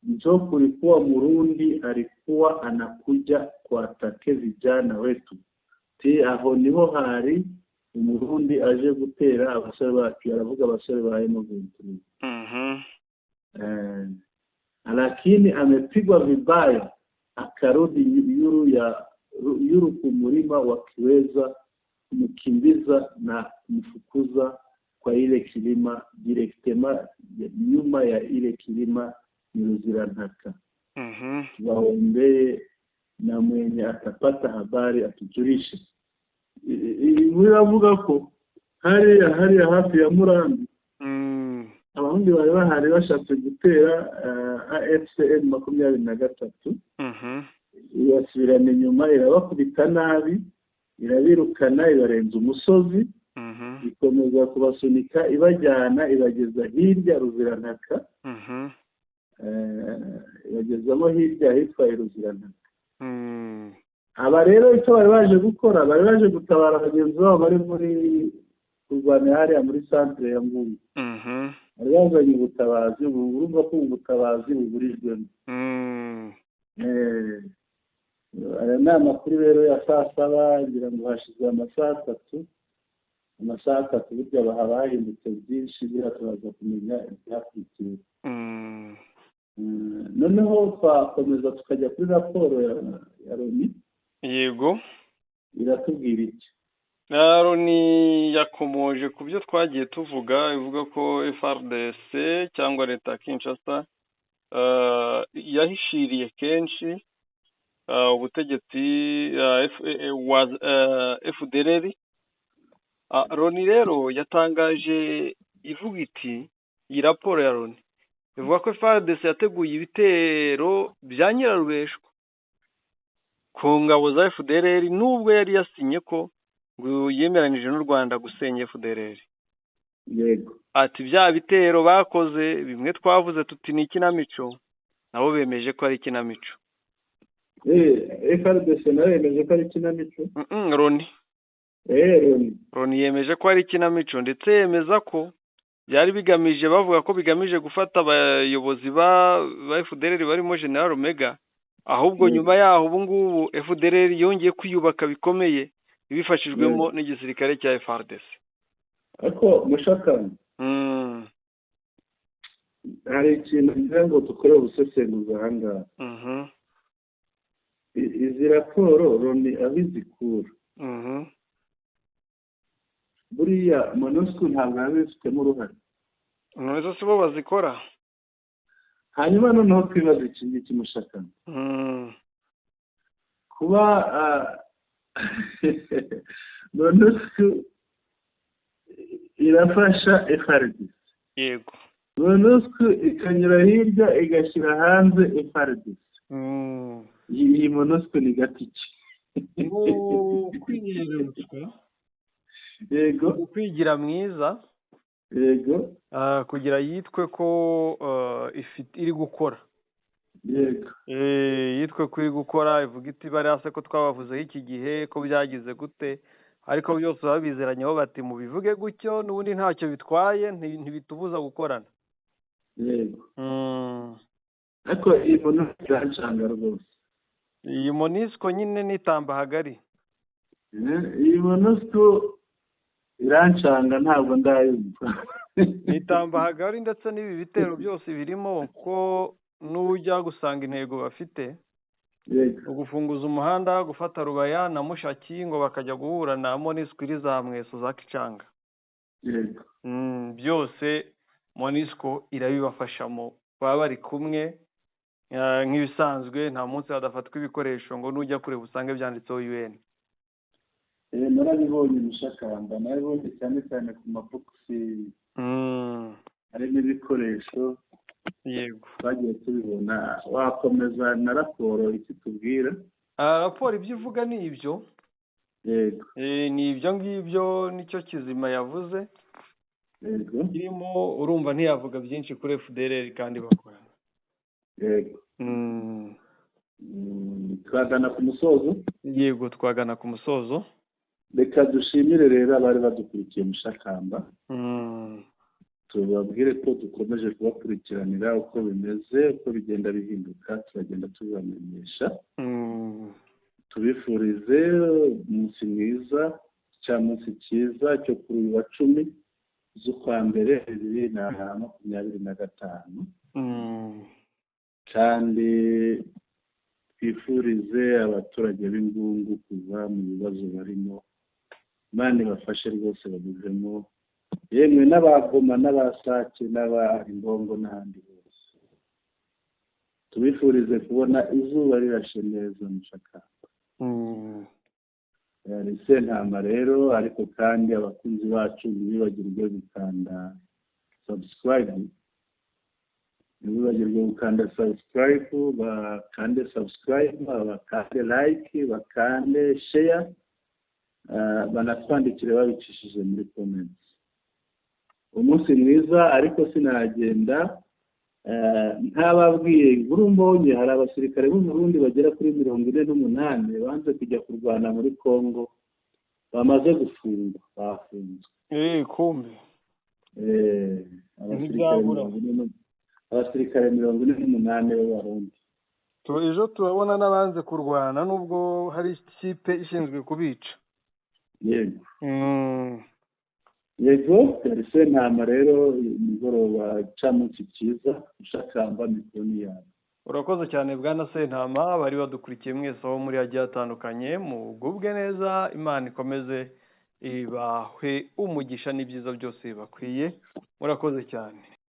Speaker 2: njo kulikuwa Murundi alikuwa anakuja kuatake vijana wetu. Aho niho hari Umurundi aje gutera abasore bacu, aravuga abasore ba M23. Lakini amepigwa vibaya, akarudi yuru kumurima, wakiweza kumkimbiza na kumfukuza kwa ile kilima direktema nyuma ya ile kilima Nyiruzirantaka. Waombee na mwenye atapata habari atujulishe. Muravuga ko hari hafi ya Murambi, abahundi bari bahari bashatse gutera AFCN 23. Yasubirana inyuma, irabakubita nabi, irabirukana, ibarenza umusozi, ikomeza kubasunika ibajyana ibageza hirya Ruzirantaka, ibagezamo hirya hitwa Ruzirantaka. Aba rero icyo bari baje gukora, bari baje gutabara abagenzi babo bari muri kurwana hariya muri centre ya Ngungu. Bari bazanye ubutabazi, urumva ko ubutabazi buburijwemo. Aya ni amakuru rero ya saa 7, ngira ngo hashize amasaha 3. Amasaha 3 burya bahindutse byinshi, biratubaza kumenya ibyakurikiye. Noneho twakomeza tukajya kuri raporo ya Loni.
Speaker 3: Yego.
Speaker 2: Iratubwira iki?
Speaker 3: Loni yakomoje ku byo twagiye tuvuga, ivuga ko FARDC cyangwa leta Kinshasa yahishiriye kenshi ubutegetsi FDLR. Loni rero yatangaje ivuga iti, iyi raporo ya Loni ivuga ko FARDC yateguye ibitero bya Nyirarureshwa ku ngabo za FDLR, nubwo yari yasinye ko ngo yemeranije n'u Rwanda gusenya FDLR.
Speaker 2: Yego.
Speaker 3: Ati bya bitero bakoze bimwe twavuze tuti ni ikinamico, nabo bemeje ko ari ikinamico.
Speaker 2: FARDC nayo yemeje ko ari ikinamico?
Speaker 3: Loni. Loni yemeje ko ari ikinamico, ndetse yemeza ko byari bigamije, bavuga ko bigamije gufata abayobozi ba FDLR barimo General Omega, ahubwo nyuma yaho ubu ngubu FDLR yongeye kwiyubaka bikomeye ibifashijwemo n'igisirikare cya FARDC.
Speaker 2: Ariko mushaka hari ikintu ngira ngo dukore ubusesenguzi ahangaha. Izi raporo Loni abizikura, buriya MONUSCO ntabwo yabifitemo uruhare.
Speaker 3: None si bo bazikora?
Speaker 2: hanyuma noneho twibaza iki ngiki mushakana kuba monusco irafasha FARDC,
Speaker 3: yego,
Speaker 2: monusco ikanyura hirya igashyira hanze FARDC. iyi monusco ni gatiki
Speaker 3: kwiyerutswa,
Speaker 2: yego,
Speaker 3: kwigira mwiza,
Speaker 2: yego,
Speaker 3: kugira yitwe ko iri gukora,
Speaker 2: yego,
Speaker 3: yitwe ko iri gukora, ivuga iti bariya se ko twabavuzeho iki gihe ko byagize gute, ariko byose babizeranyeho bati mubivuge gutyo n'ubundi ntacyo bitwaye, ntibitubuza gukorana.
Speaker 2: yego. ariko iyi monusco irancanga rwose.
Speaker 3: iyi monisco nyine nitamba hagari,
Speaker 2: iyi monusco irancanga ntabwo ndayumva.
Speaker 3: nitamba hagari, ndetse n'ibi bitero byose birimo ko n'ujya gusanga intego bafite ugufunguza umuhanda, gufata Rubaya na Mushaki ngo bakajya guhura na monisco iri za Mweso za Kicanga.
Speaker 2: yego,
Speaker 3: byose monisco irabibafashamo, baba bari kumwe nk'ibisanzwe, nta munsi hadafatwa ibikoresho ngo nujya kureba usange byanditseho UN.
Speaker 2: narabibonye mushakamba, narabibonye cyane cyane ku mabogisi harimo ibikoresho,
Speaker 3: yego,
Speaker 2: twagiye tubibona. wakomeza na raporo iki tubwira?
Speaker 3: raporo ibyo ivuga ni ibyo,
Speaker 2: yego,
Speaker 3: ni ibyo ngibyo, nicyo Kizima yavuze.
Speaker 2: yego,
Speaker 3: irimo urumva ntiyavuga byinshi kuri FDLR kandi bakorana.
Speaker 2: yego. twagana ku musozo.
Speaker 3: yego, twagana ku musozo.
Speaker 2: reka dushimire rero abari badukurikiye mushakamba, tubabwire ko dukomeje kubakurikiranira uko bimeze, uko bigenda bihinduka turagenda tubamenyesha. tubifurize umunsi mwiza, munsi cyiza cyo kuri uyu wa 10 z'ukwa mbere 2025, kandi twifurize abaturage b'Ingungu kuva mu bibazo barimo, Imana ibafashe rwose babivemo, yemwe n'abagoma n'abasake n'abarimbongo n'ahandi hose. tubifurize kubona izuba rirashe neza mushakamba. Sentama rero, ariko kandi abakunzi bacu ntibibagirwe gukanda subscribe, bakande subscribe, bakande like, bakande share, banatwandikire babicishije muri comments. umunsi mwiza, ariko sinagenda ntababwiye inkuru mbonye. hari abasirikare b'u Burundi bagera kuri 48 banze kujya kurwana muri Congo, bamaze gufungwa, bafunzwe.
Speaker 3: kumbe
Speaker 2: abasirikare 48 b'Abarundi.
Speaker 3: ejo turabona n'abanze kurwana nubwo hari ikipe ishinzwe kubica.
Speaker 2: yego, yego. Sentama rero imigoroba munsi cyiza, ushakamba mikoni yawe.
Speaker 3: urakoze cyane bwana Sentama, bari badukurikiye mwese aho muri hagiye hatandukanye, mugubwe neza, Imana ikomeze ibahwe umugisha n'ibyiza byose bakwiye. murakoze cyane.